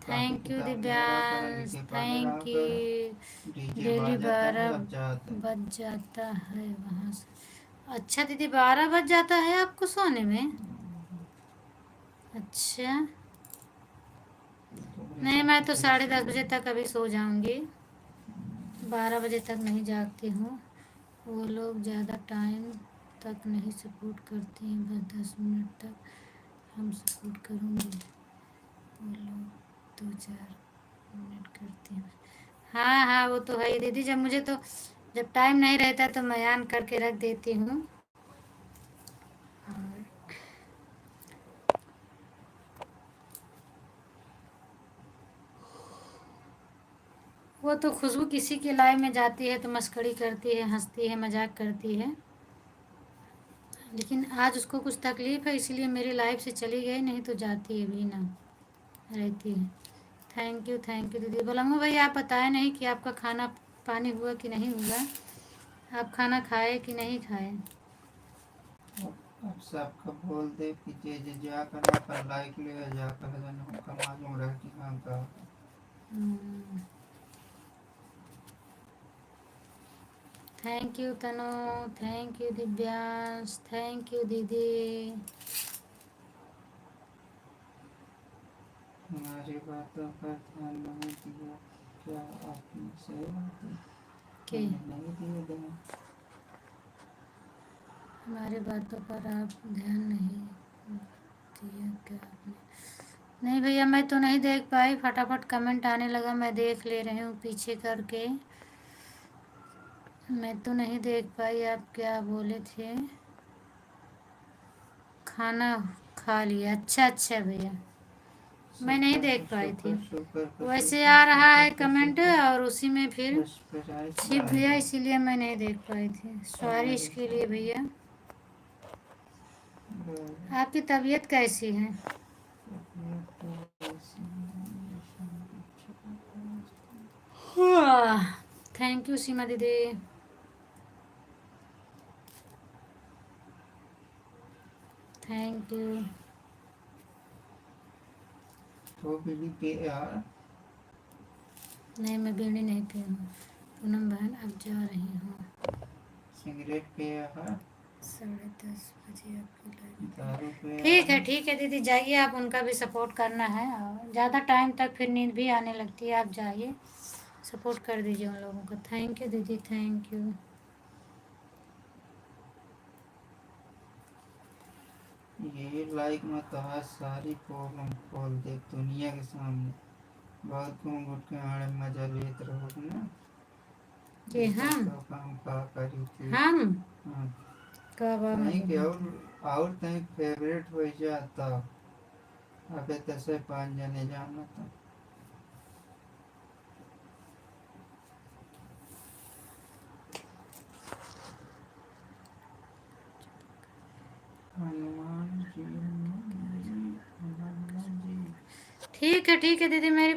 Speaker 1: Thank you Divyansh, thank you. Daily 12 बज जाता है वहाँ से? अच्छा दीदी, 12 बज जाता है आपको सोने में? अच्छा, नहीं मैं तो 10:30 बजे तक अभी सो जाऊंगी, 12 बजे तक नहीं जागती हूँ। वो लोग ज़्यादा टाइम तक नहीं सपोर्ट करती हैं, बस 10 मिनट तक हम सपोर्ट करूँगी, वो लोग 2-4 मिनट करती हैं। हाँ हाँ वो तो है ही दीदी, जब मुझे तो जब टाइम नहीं रहता तो मैं ऑन करके रख देती हूँ। वो तो खुशबू किसी के लाइव में जाती है तो मस्करी करती है, हंसती है, मजाक करती है, लेकिन आज उसको कुछ तकलीफ़ है इसलिए मेरी लाइफ से चली गई, नहीं तो जाती है भी ना, रहती है। थैंक यू दीदी। बोलूँगा भाई आप बताए नहीं कि आपका खाना पानी हुआ कि नहीं हुआ, आप खाना खाए कि नहीं खाए।
Speaker 3: अब सबका बोल दे कि जे जा कर पर लाइक ले जा कर जन हमका मालूम रह कि हाँ का
Speaker 1: thank you Tanu, thank you Divyansh, thank you दीदी।
Speaker 3: हमारी बातों पर ध्यान नहीं दिया क्या आपने सही बात है
Speaker 1: के
Speaker 3: हमने नहीं दिए ध्यान।
Speaker 1: हमारी बातों पर आप ध्यान नहीं दिया क्या आपने। नहीं भैया मैं तो नहीं देख पाई, फटाफट कमेंट आने लगा, मैं देख ले रही हूँ पीछे करके, मैं तो नहीं देख पाई आप क्या बोले थे। खाना खा लिया, अच्छा अच्छा भैया, मैं नहीं देख पाई थी। वैसे आ रहा है कमेंट और उसी में फिर छिप गया, इसीलिए मैं नहीं देख पाई थी, सॉरी इसके लिए भैया। आपकी तबीयत कैसी है। थैंक यू सीमा दीदी। Thank you.
Speaker 3: तो बीड़ी पे यार
Speaker 1: नहीं मैं बीड़ी नहीं पी हूँ पूनम बहन, अब जा रही हूँ।
Speaker 3: सिगरेट पे यार
Speaker 1: 10:30 बजे आपकी लाइव।
Speaker 3: दारू पे
Speaker 1: ठीक है दीदी जाइए, आप उनका भी सपोर्ट करना है, और ज़्यादा टाइम तक फिर नींद भी आने लगती है, आप जाइए सपोर्ट कर दीजिए उन लोगों का। थैंक यू दीदी, थैंक यू।
Speaker 3: ये लाइक में तो आज सारी प्रॉब्लम खोल दे दुनिया के सामने। बहुत घूम घुट के आड़े मजा लेत रहो ना
Speaker 1: कि हम
Speaker 3: तो काम का करी थी।
Speaker 1: हम
Speaker 3: हाँ
Speaker 1: कब
Speaker 3: नहीं कि और तय फेवरेट हो जाता अबे तसे 5 जने जाना था। हनुमान जी हनुमान जी।
Speaker 1: ठीक है दीदी, मेरी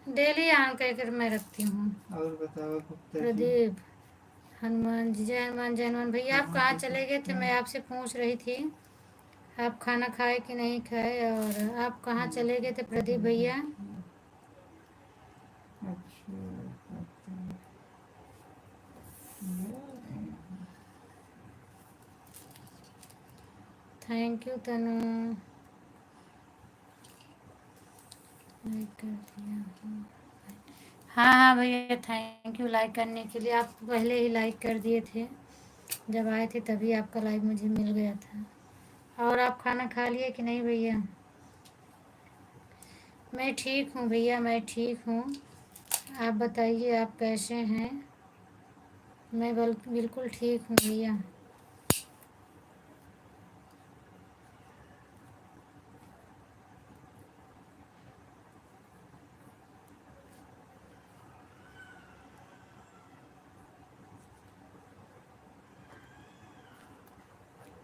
Speaker 1: डेली ऑन कर मैं रखती हूँ।
Speaker 3: और बताओ गुप्ता जी।
Speaker 1: प्रदीप, हनुमान जी, जय हनुमान भैया, आप कहाँ चले गए थे, मैं आपसे पूछ रही थी आप खाना खाए कि नहीं खाए, और आप कहाँ चले गए थे प्रदीप भैया। थैंक यू तनु, लाइक कर दिया हूँ। हाँ भैया थैंक यू लाइक करने के लिए, आप पहले ही लाइक कर दिए थे, जब आए थे तभी आपका लाइक मुझे मिल गया था। और आप खाना खा लिए कि नहीं भैया। मैं ठीक हूँ भैया, मैं ठीक हूँ, आप बताइए आप कैसे हैं। मैं बिल्कुल ठीक हूँ भैया।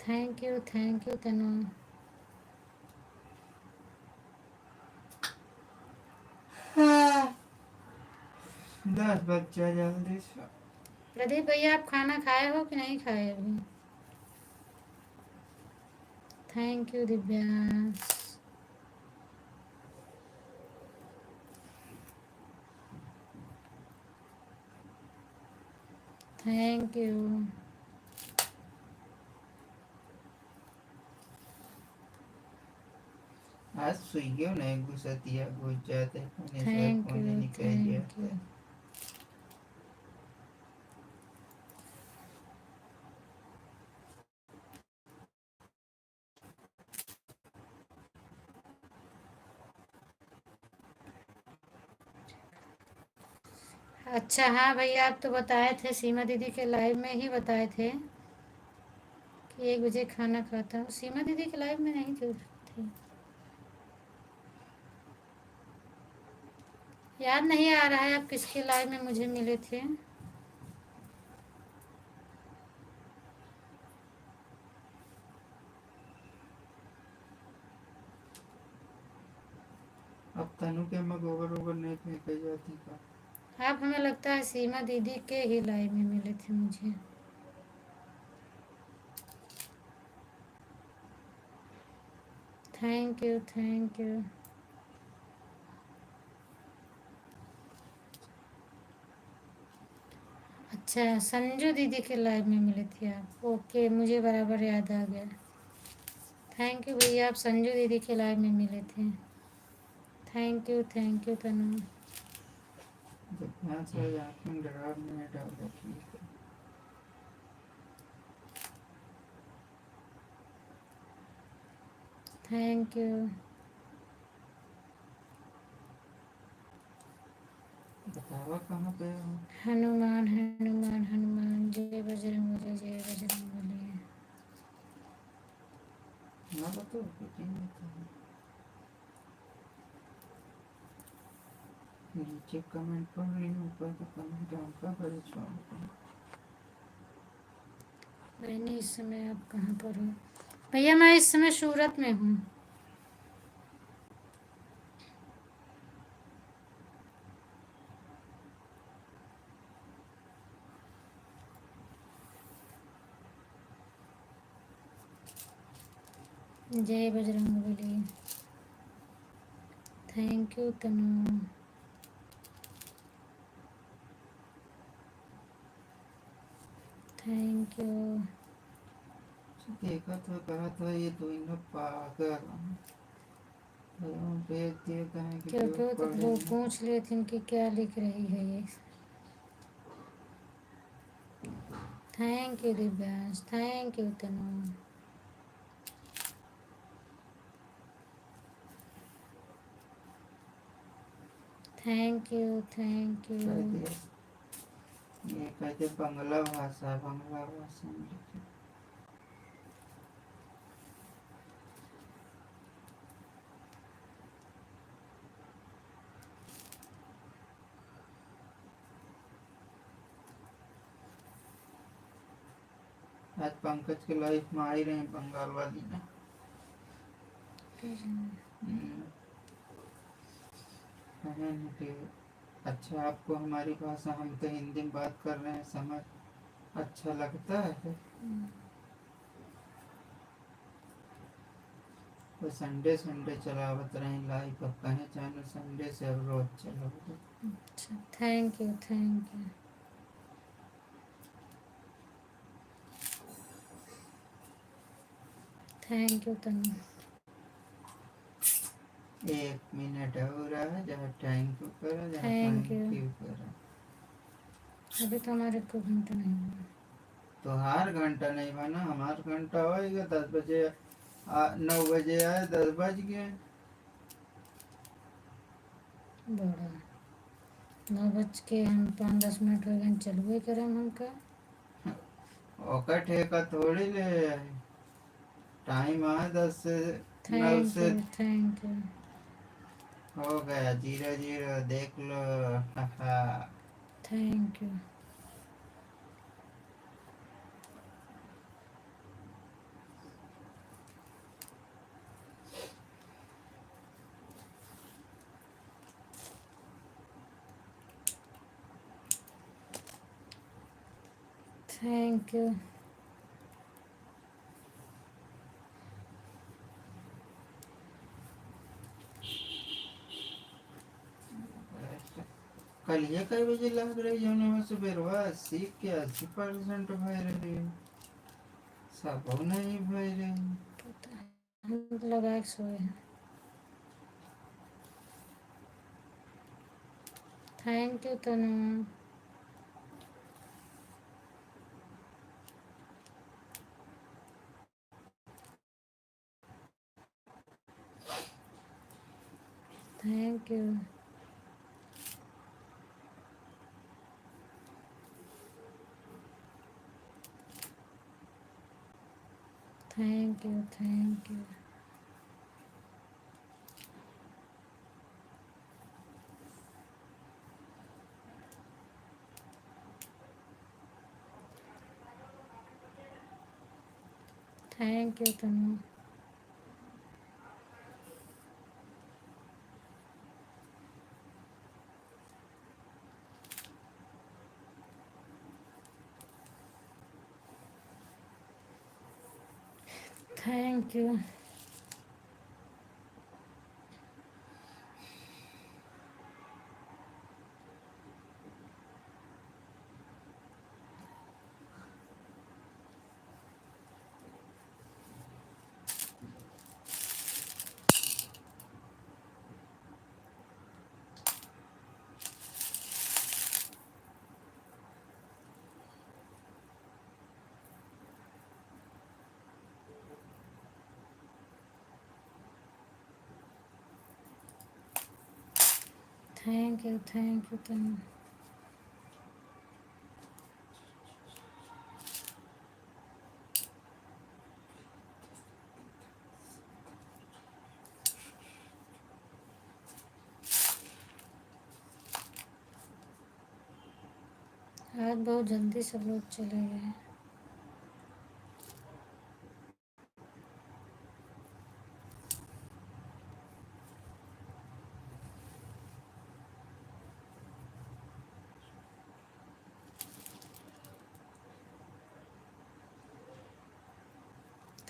Speaker 1: थैंक यू तनु।
Speaker 3: दस बच्चा जल्दी से।
Speaker 1: प्रदीप भैया आप खाना खाए हो कि नहीं खाए अभी। Thank you Divyansh. Thank you.
Speaker 3: आज स्विगी ने गुस्सा घुस जाते कोने से
Speaker 1: थैंक
Speaker 3: कोने
Speaker 1: यू
Speaker 3: निकल
Speaker 1: थैंक
Speaker 3: जाते।
Speaker 1: यू। अच्छा हाँ भैया, आप तो बताए थे सीमा दीदी के लाइव में ही बताए थे कि 1 बजे खाना खाता हूँ। सीमा दीदी के लाइव में नहीं थी। याद नहीं आ रहा है आप किसके लाइव में मुझे मिले थे।
Speaker 3: अब तनु के में गोबर वोबर नहीं फेंके जाती का।
Speaker 1: आप हमें लगता है सीमा दीदी के ही लाइव में मिले थे मुझे। Thank you thank you. अच्छा संजू दीदी के लाइव में मिले थे आप, ओके मुझे बराबर याद आ गया। थैंक यू भैया, आप संजू दीदी के लाइव में मिले थे। थैंक यू तनु।
Speaker 3: जब यहाँ से आँखें डरा में डाल रखी है।
Speaker 1: Thank you.
Speaker 3: बतावा कहाँ पे हो।
Speaker 1: हनुमान हनुमान हनुमान, जय बजरंगबली जय बजरंगबली।
Speaker 3: ना बताओ बेटी बताओ। नीचे कमेंट पढ़ रही हूँ, ऊपर का कमेंट आपका परेशान कर।
Speaker 1: मैंने इस समय आप कहाँ पर हो भैया? मैं इस समय सूरत में हूँ। जय Bajrangbali. Thank you Tanu. Thank you.
Speaker 3: देखा था कहा था ये तो इन पागल भेज दिए कहें कि
Speaker 1: क्योंकि वो तो
Speaker 3: पढ़े
Speaker 1: लोग
Speaker 3: नहीं।
Speaker 1: पूछ रहे थे कि क्या लिख रही है ये। Thank you Divyansh, thank you Tanu. Thank you thank
Speaker 3: कह
Speaker 1: यू।
Speaker 3: दिया ये कहते बंगला भाषा में लिखे। आज पंकज के लाइफ में आई रहे बंगाल वाली ने। कहें कि अच्छा आपको हमारी भाषा, हम तो हिंदी में बात कर रहे हैं, समझ अच्छा लगता है। तो संडे संडे चलावत रहे लाइव, अब कहें चैनल संडे से अब रोज चलो।
Speaker 1: अच्छा thank you thank you. Thank you Tanu.
Speaker 3: 1 minute हो रहा है, जहाँ थैंक यू करो, जहाँ
Speaker 1: थैंक
Speaker 3: थैंक
Speaker 1: यू।
Speaker 3: यू करो।
Speaker 1: अभी तो हमारे को घंटा नहीं हुआ।
Speaker 3: तो हर घंटा नहीं बना, हमारा घंटा होएगा 10 बजे 9 बजे आए 10 बज गए।
Speaker 1: बड़ा 9 बज के हम 5-10 मिनट हो गए चलबे करें हमका।
Speaker 3: ओका ठेका थोड़ी ले आए। टाइम आए 10 से 9
Speaker 1: थैंक
Speaker 3: से
Speaker 1: यू थैंक यू।
Speaker 3: हो गया 0-0 देख लो।
Speaker 1: Thank you. Thank you.
Speaker 3: कल ये कई बजे लग रही जौने में सुबेरवा 80% भय रही सब नहीं भय रही।
Speaker 1: हम तो लगा के सोए हैं। Thank you Tanu. Thank you. Thank you thank you. Thank you Tanu. Thank you. Thank you Tanu. आज बहुत जल्दी सब लोग चले गए।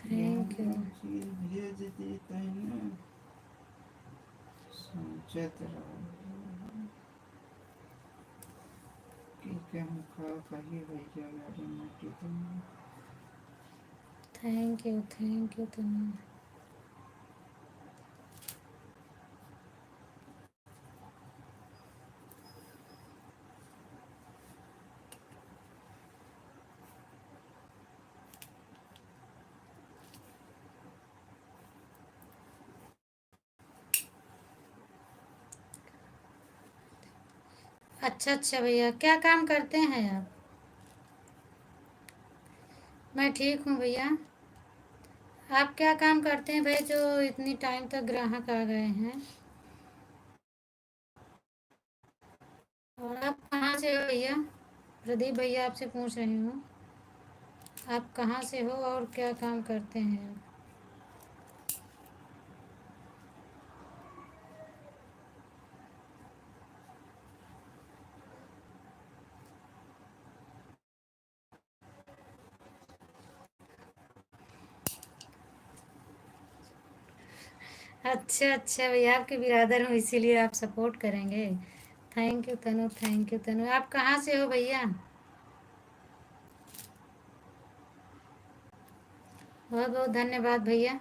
Speaker 1: Thank you.
Speaker 3: चीज भेज देता है ना, सोचत रहो कि कहूँ का कही भैया गाड़ी में कितनी।
Speaker 1: Thank you Tanu. अच्छा भैया, क्या काम करते हैं आप? मैं ठीक हूँ भैया। आप क्या काम करते हैं भाई, जो इतनी टाइम तक ग्राहक आ गए हैं? और आप कहाँ से हो भैया? प्रदीप भैया आपसे पूछ रही हूँ, आप कहाँ से हो और क्या काम करते हैं? अच्छा भैया, आपके बिरादर हूँ इसीलिए आप सपोर्ट करेंगे। थैंक यू तनु। आप कहाँ से हो भैया? बहुत बहुत धन्यवाद भैया,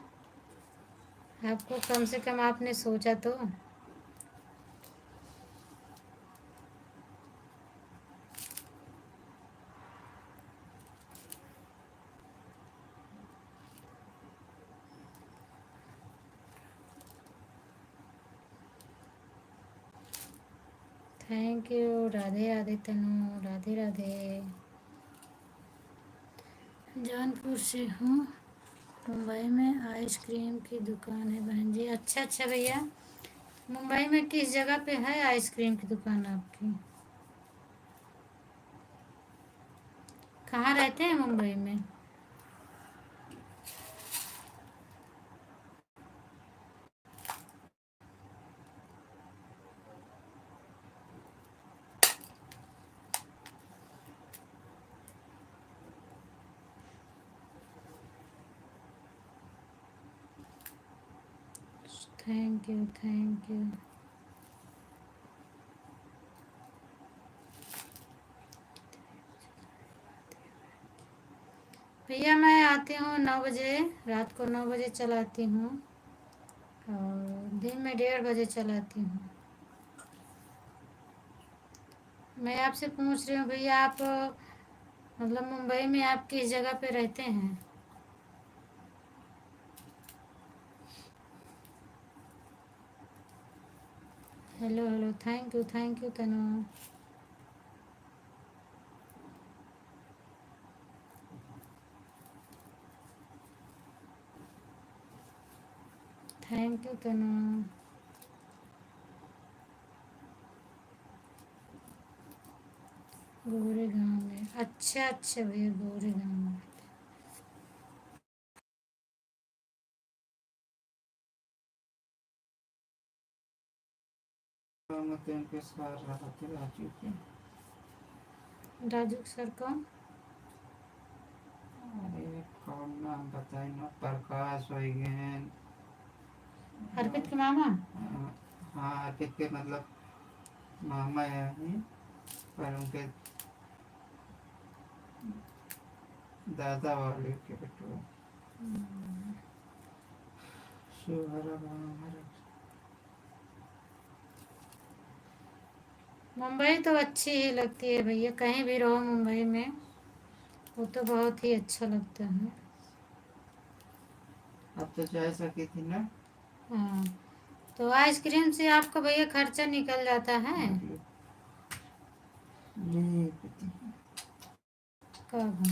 Speaker 1: आपको कम से कम आपने सोचा तो। Thank you. राधे राधे तनु, राधे राधे। जौनपुर से हूँ, मुंबई में आइसक्रीम की दुकान है बहन जी। अच्छा भैया, मुंबई में किस जगह पे है आइसक्रीम की दुकान आपकी? कहाँ रहते हैं मुंबई में? Thank you. भैया मैं आती हूँ 9 बजे, रात को 9 बजे चलाती हूँ और दिन में 1:30 बजे चलाती हूँ। मैं आपसे पूछ रही हूँ भैया, आप मतलब मुंबई में आप किस जगह पे रहते हैं? Hello thank you Tanu. Thank you Tanu. Goregaon में? अच्छा भैया, गोरे गांव में।
Speaker 3: मत इनके सार रहा थे राजू के।
Speaker 1: राजू सर कौन?
Speaker 3: अरे कौन नाम बताए ना, प्रकाश वैगन।
Speaker 1: अर्पित के मामा?
Speaker 3: हाँ अर्पित के मतलब मामा है, पर उनके दादा वाले के बेटो। शिवहरा हमारा।
Speaker 1: मुंबई तो अच्छी ही लगती है भैया, कहीं भी रहो मुंबई में वो तो बहुत ही अच्छा लगता है।
Speaker 3: अब तो जा सकी थी ना।
Speaker 1: हाँ, तो आइसक्रीम से आपका भैया खर्चा निकल जाता है।
Speaker 3: ले पति।
Speaker 1: कब?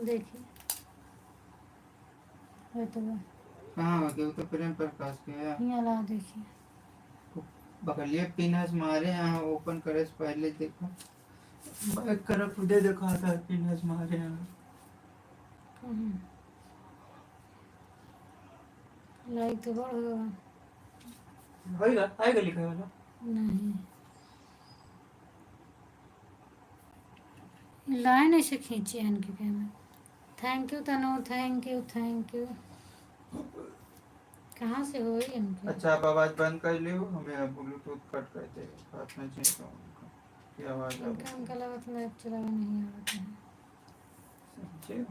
Speaker 1: देखिए वो तो
Speaker 3: कहाँ हो गया? वो तो प्रेम प्रकाश के है।
Speaker 1: यहाँ ला देखिए।
Speaker 3: बगलिए पिनस मारे यहाँ, ओपन करे से पहले देखो। बैक कर खुदे देखा था पिनस मारे यहाँ।
Speaker 1: लाइक तो बढ़ होगा।
Speaker 3: होएगा, आएगा लिखा वाला।
Speaker 1: नहीं, लाइन ऐसे खींची है इनके camera. Thank you Tanu, thank you thank you. कहाँ से हो इनके?
Speaker 3: अच्छा आप आवाज बंद कर लियो, हमें ब्लूटूथ कट कर दे हाथ में चाहिए तो की आवाज आ
Speaker 1: इनका उनका लगा तो लाइव चलावा नहीं आता है।
Speaker 3: समझे।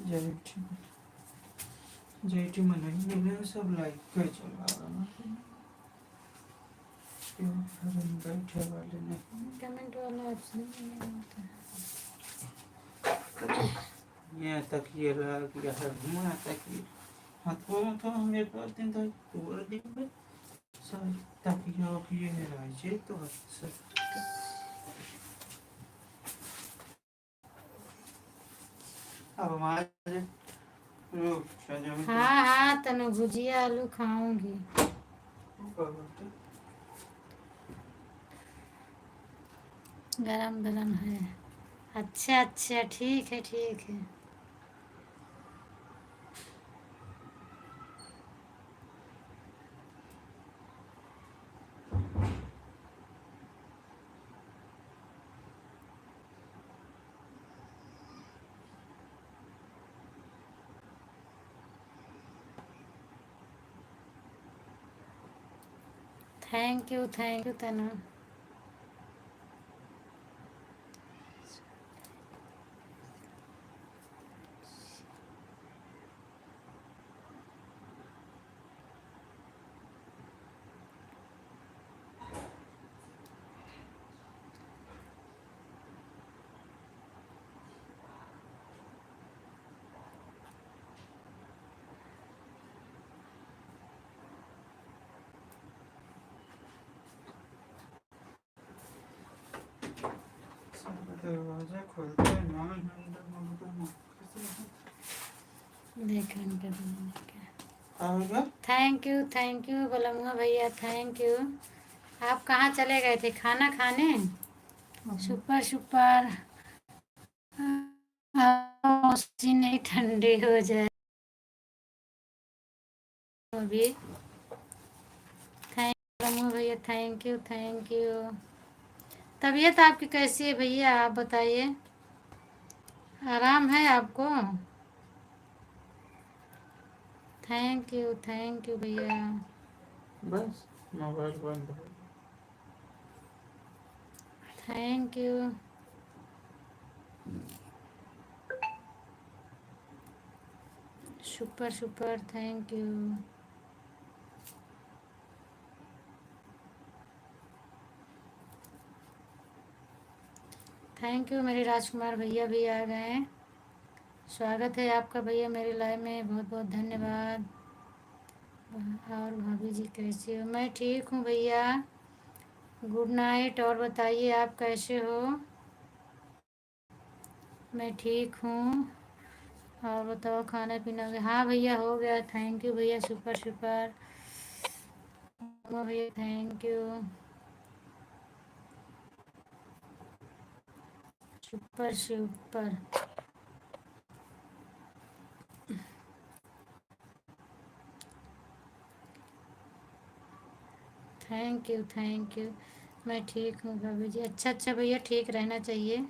Speaker 3: जेठी जेठी मनाई मैंने सब लाइक पे चला रहा ना, क्यों फिर हम बैठे वाले नहीं।
Speaker 1: कमेंट वाला ऑप्शन नहीं आता है।
Speaker 3: यहाँ तक ये लग गया है, वहाँ तक ये हाथों तो हमें पास दिन तक पूरा दिन में सारी तकिया ये है राजे तो अच्छा। अब हमारे
Speaker 1: हाँ हाँ तनु, भुजिया आलू खाऊंगी। गरम गरम है। अच्छा अच्छा, ठीक है ठीक है। थैंक यू तनु।
Speaker 3: दरवाजा खोलते हैं ना
Speaker 1: देखा इनका बनाने का।
Speaker 3: आएगा।
Speaker 1: थैंक यू बलमुआ भैया, थैंक यू। आप कहाँ चले गए थे खाना खाने? Super super. मौसी नहीं ठंडी हो जाए अभी। बलमुआ भैया थैंक यू। तबीयत आपकी कैसी है भैया, आप बताइए। आराम है आपको? थैंक यू भैया।
Speaker 3: बस मोबाइल बंद हो।
Speaker 1: Thank you. Super thank you. Thank you, मेरे राजकुमार भैया भी आ गए हैं। स्वागत है आपका भैया मेरे लाइव में, बहुत बहुत धन्यवाद। और भाभी जी कैसी हो? मैं ठीक हूँ भैया, गुड नाइट। और बताइए आप कैसे हो? मैं ठीक हूँ। और बताओ खाना पीना हो गया? हाँ भैया हो गया, थैंक यू भैया, सुपर सुपर भैया, thank you, super super. Thank you thank you. मैं ठीक हूँ भाभी जी। अच्छा अच्छा भैया, ठीक रहना चाहिए,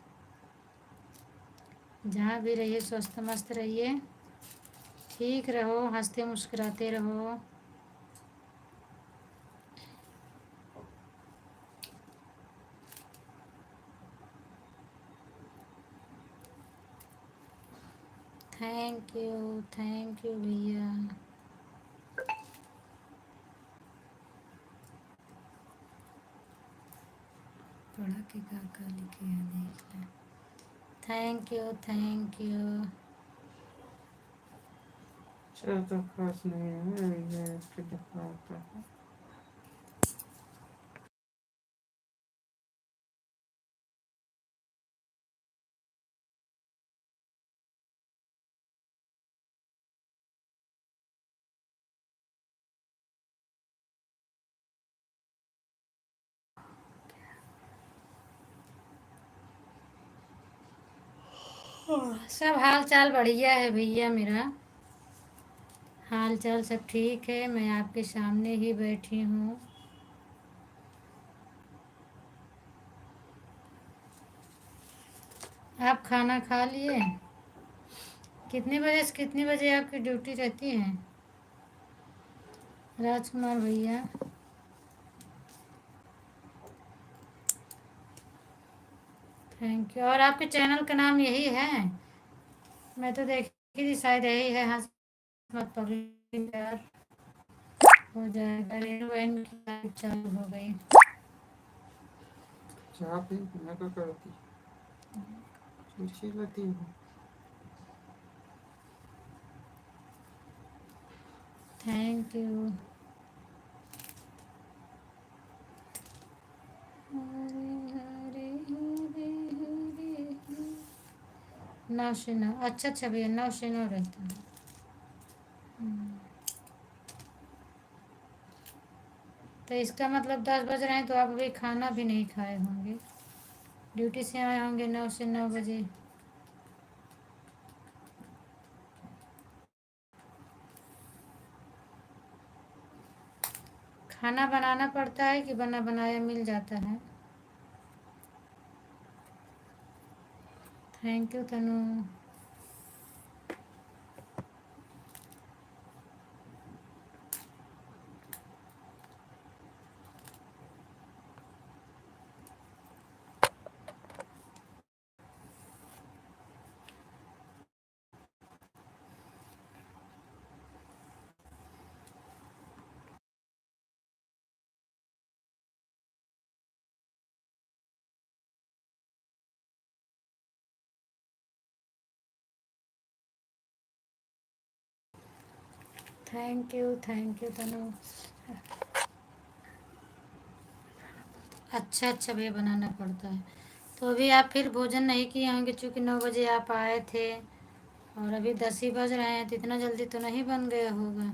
Speaker 1: जहाँ भी रहिए स्वस्थ मस्त रहिए, ठीक रहो, हंसते मुस्कुराते रहो। थैंक यू भैया। पढ़ा के का लिखे हैं देख लें। Thank you thank you.
Speaker 3: ज़्यादा खास नहीं है, ये इसके लिखा होता है।
Speaker 1: सब हाल चाल बढ़िया है भैया, मेरा हाल चाल सब ठीक है। मैं आपके सामने ही बैठी हूँ। आप खाना खा लिए? कितने बजे से कितने बजे आपकी ड्यूटी रहती है राजकुमार भैया? Thank you. और आपके चैनल का नाम यही है? मैं तो देखी थी शायद यही है, हंस मत पगली यार। हो जाएगा, रेनू बहन की लाइव चालू हो गई।
Speaker 3: चाह पी मैं क्या करती, चिल्लाती हूँ।
Speaker 1: Thank you. हरे हरे हरे हरे हरे। नौ से नौ, अच्छा अच्छा भैया, 9 से 9 रहता है। तो इसका मतलब 10 बज रहे हैं, तो आप अभी खाना भी नहीं खाए होंगे, ड्यूटी से आए होंगे 9 से 9 बजे। खाना बनाना पड़ता है कि बना बनाया मिल जाता है? Thank you Tanu. Thank you Tanu. अच्छा अच्छा भैया, बनाना पड़ता है। तो अभी आप फिर भोजन नहीं किए होंगे, चूँकि 9 बजे आप आए थे और अभी 10 ही बज रहे हैं, तो इतना जल्दी तो नहीं बन गया होगा।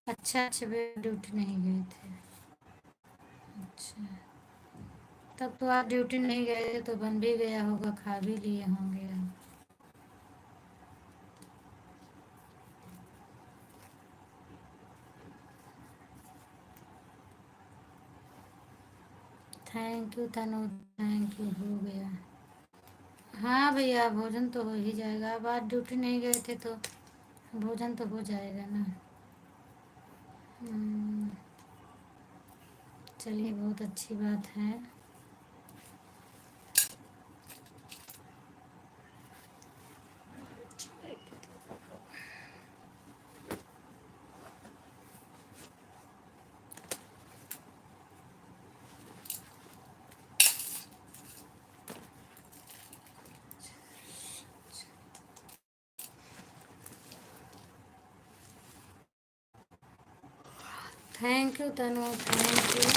Speaker 1: अच्छा अच्छा भैया, ड्यूटी नहीं गए थे? अच्छा, तब तो आप ड्यूटी नहीं गए थे तो बन भी गया होगा, खा भी लिए होंगे आप। Thank you Tanu, thank you, हो गया। हाँ भैया, भोजन तो हो ही जाएगा, अब आज ड्यूटी नहीं गए थे तो भोजन तो हो जाएगा ना। हम्म, चलिए, बहुत अच्छी बात है। Thank you Tanu, thank you.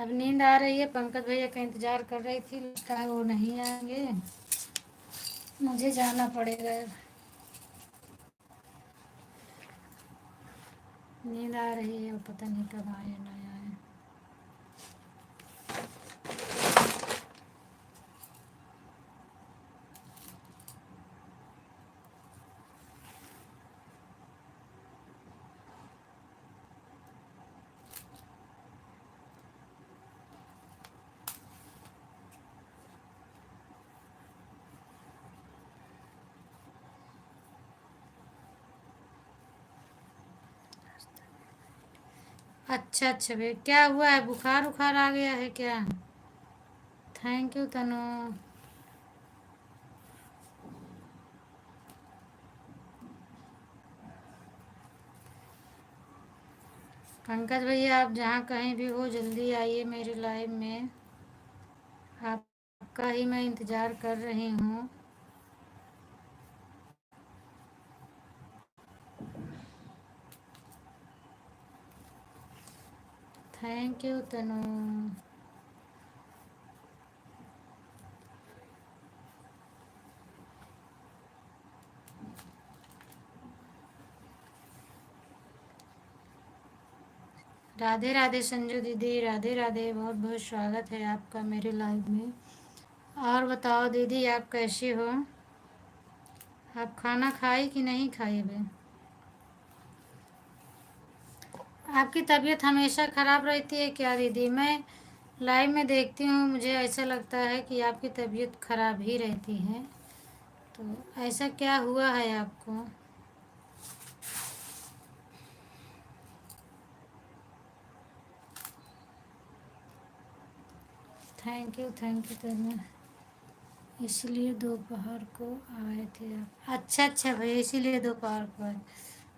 Speaker 1: अब नींद आ रही है, पंकज भैया का इंतज़ार कर रही थी, लगता है वो नहीं आएंगे, मुझे जाना पड़ेगा। नींद आ रही है, वो पता नहीं कब आए ना आए। अच्छा अच्छा भैया, क्या हुआ है? बुखार उखार आ गया है क्या? थैंक यू तनु। पंकज भैया, आप जहाँ कहीं भी हो जल्दी आइए मेरे लाइव में, आपका ही मैं इंतज़ार कर रही हूँ। थैंक यू तनु। राधे राधे संजू दीदी, राधे राधे, बहुत बहुत स्वागत है आपका मेरे लाइव में। और बताओ दीदी, आप कैसी हो? आप खाना खाई कि नहीं खाई बे? आपकी तबीयत हमेशा ख़राब रहती है क्या दीदी? मैं लाइव में देखती हूँ, मुझे ऐसा लगता है कि आपकी तबीयत ख़राब ही रहती है, तो ऐसा क्या हुआ है आपको? थैंक यू तनु। इसलिए दोपहर को आए थे आप? अच्छा अच्छा भैया, इसीलिए दोपहर को आए।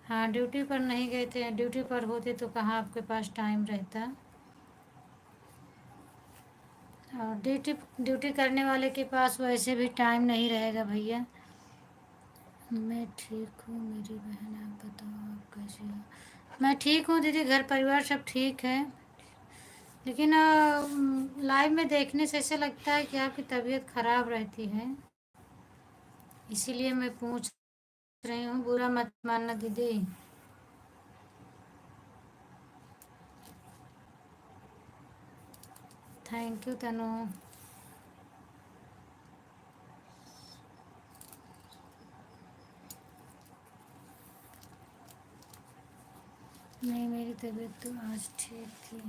Speaker 1: हाँ, ड्यूटी पर नहीं गए थे, ड्यूटी पर होते तो कहाँ आपके पास टाइम रहता। और ड्यूटी ड्यूटी करने वाले के पास वैसे भी टाइम नहीं रहेगा भैया। मैं ठीक हूँ मेरी बहन, आप बताओ आप कैसे हो? मैं ठीक हूँ दीदी, घर परिवार सब ठीक है, लेकिन लाइव में देखने से ऐसा लगता है कि आपकी तबीयत ख़राब रहती है, इसीलिए मैं पूछ रही हूँ, बुरा मत मानना दीदी। थैंक यू तनु। नहीं, मेरी तबीयत तो आज ठीक थी,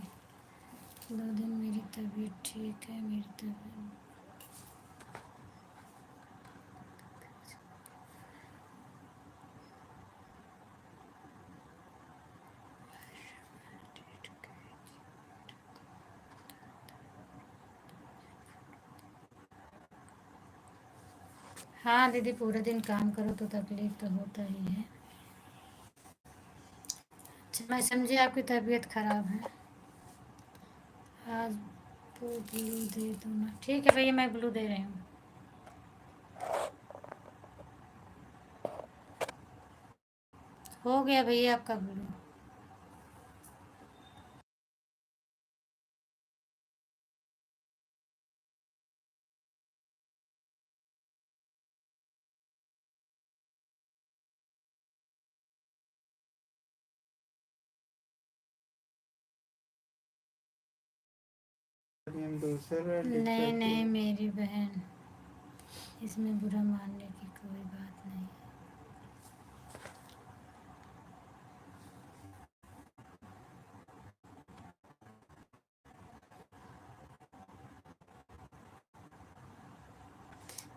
Speaker 1: 2 दिन मेरी तबीयत ठीक है, मेरी तबीयत। हाँ दीदी, पूरे दिन काम करो तो तकलीफ तो होता ही है। अच्छा, मैं समझी आपकी तबीयत ख़राब है। आज तो ब्लू दे दो ना। ठीक है भैया, मैं ब्लू दे रही हूँ। हो गया भैया आपका ब्लू।
Speaker 3: दूसरा
Speaker 1: नहीं नहीं मेरी बहन, इसमें बुरा मानने की कोई बात नहीं।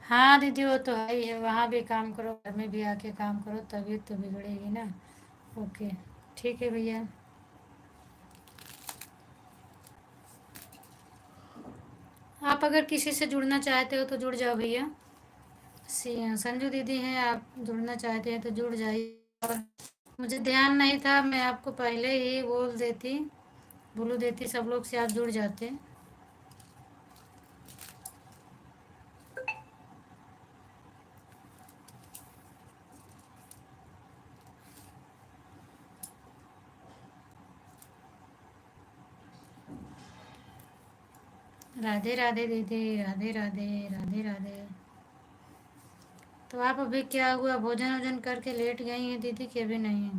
Speaker 1: हाँ दीदी, वो तो है ही है, वहाँ भी काम करो, घर में भी आके काम करो, तबीयत तो बिगड़ेगी ना। ओके, ठीक है भैया। आप अगर किसी से जुड़ना चाहते हो तो जुड़ जाओ भैया। संजू दीदी हैं, आप जुड़ना चाहते हैं तो जुड़ जाइए। और मुझे ध्यान नहीं था, मैं आपको पहले ही बोल देती सब लोग से आप जुड़ जाते। राधे राधे दीदी, राधे राधे, राधे राधे। तो आप अभी क्या हुआ, भोजन वोजन करके लेट गई हैं दीदी कि अभी नहीं?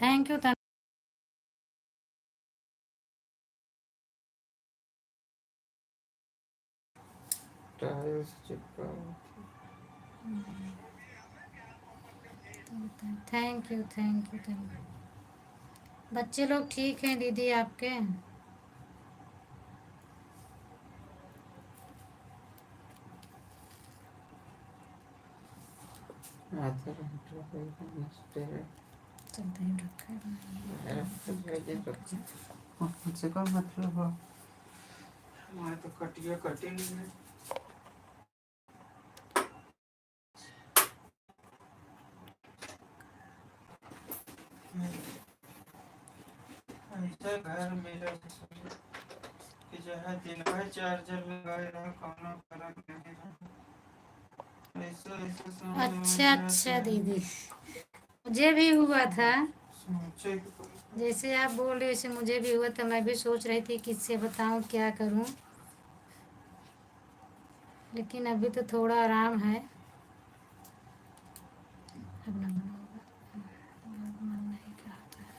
Speaker 1: Thank you.
Speaker 3: टायर से चिपका हुआ
Speaker 1: thank you, thank you, thank you. बच्चे लोग ठीक हैं दीदी आपके?
Speaker 3: था। आधा घंटा पहले नाश्ते में
Speaker 1: चलते ही रखा है।
Speaker 3: मेरा भोजन रखा। मुझसे क्या मतलब है? हमारे तो कटिया कटी नहीं है। ऐसा घर मेरा कि जहाँ दिन भर चार्जर लगाए रहा, कोनो फर्क नहीं रहा। ऐसा ऐसा समय
Speaker 1: अच्छा अच्छा दीदी, मुझे भी हुआ था।
Speaker 3: सोचे
Speaker 1: जैसे आप बोल रहे वैसे मुझे भी हुआ था। मैं भी सोच रही थी किससे बताऊं, क्या करूं, लेकिन अभी तो थोड़ा आराम है। अब ना बनाऊंगा, मन नहीं करता है।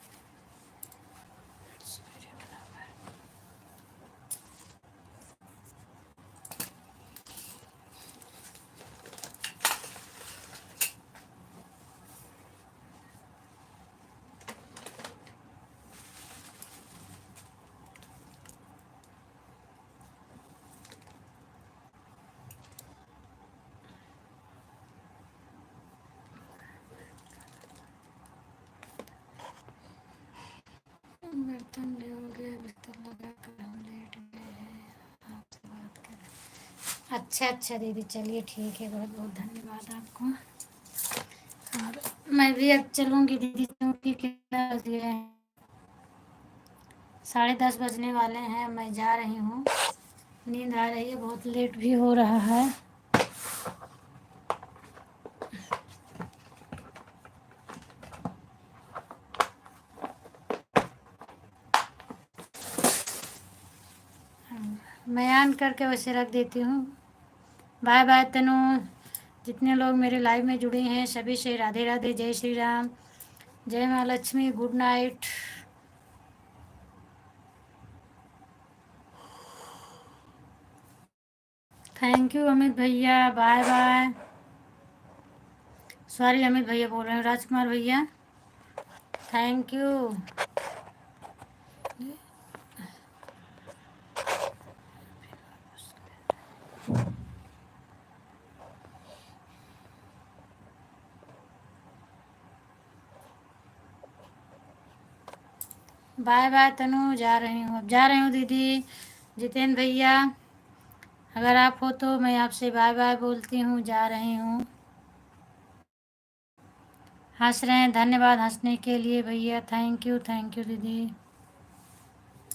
Speaker 1: बर्तन ले हो गया, बिस्तर लगा कर हम लेट गए हैं, आपसे बात करें। अच्छा अच्छा दीदी, चलिए ठीक है, बहुत बहुत धन्यवाद आपको। और मैं भी अब चलूँगी दीदी, क्योंकि कितना बज गए हैं, 10:30 बजने वाले हैं। मैं जा रही हूँ, नींद आ रही है, बहुत लेट भी हो रहा है। मैं ऑन करके वैसे रख देती हूँ। बाय बाय तनु। जितने लोग मेरे लाइव में जुड़े हैं सभी से राधे राधे, जय श्री राम, जय माँ Lakshmi, good night. Thank you Amit भैया, बाय बाय। सॉरी अमित भैया बोल रहे हैं, राजकुमार भैया थैंक यू। बाय बाय तनु, जा रही हूँ, अब जा रही हूँ दीदी। जितेंद्र भैया, अगर आप हो तो मैं आपसे बाय बाय बोलती हूँ, जा रही हूँ। हंस रहे हैं, धन्यवाद हंसने के लिए भैया, थैंक यू दीदी।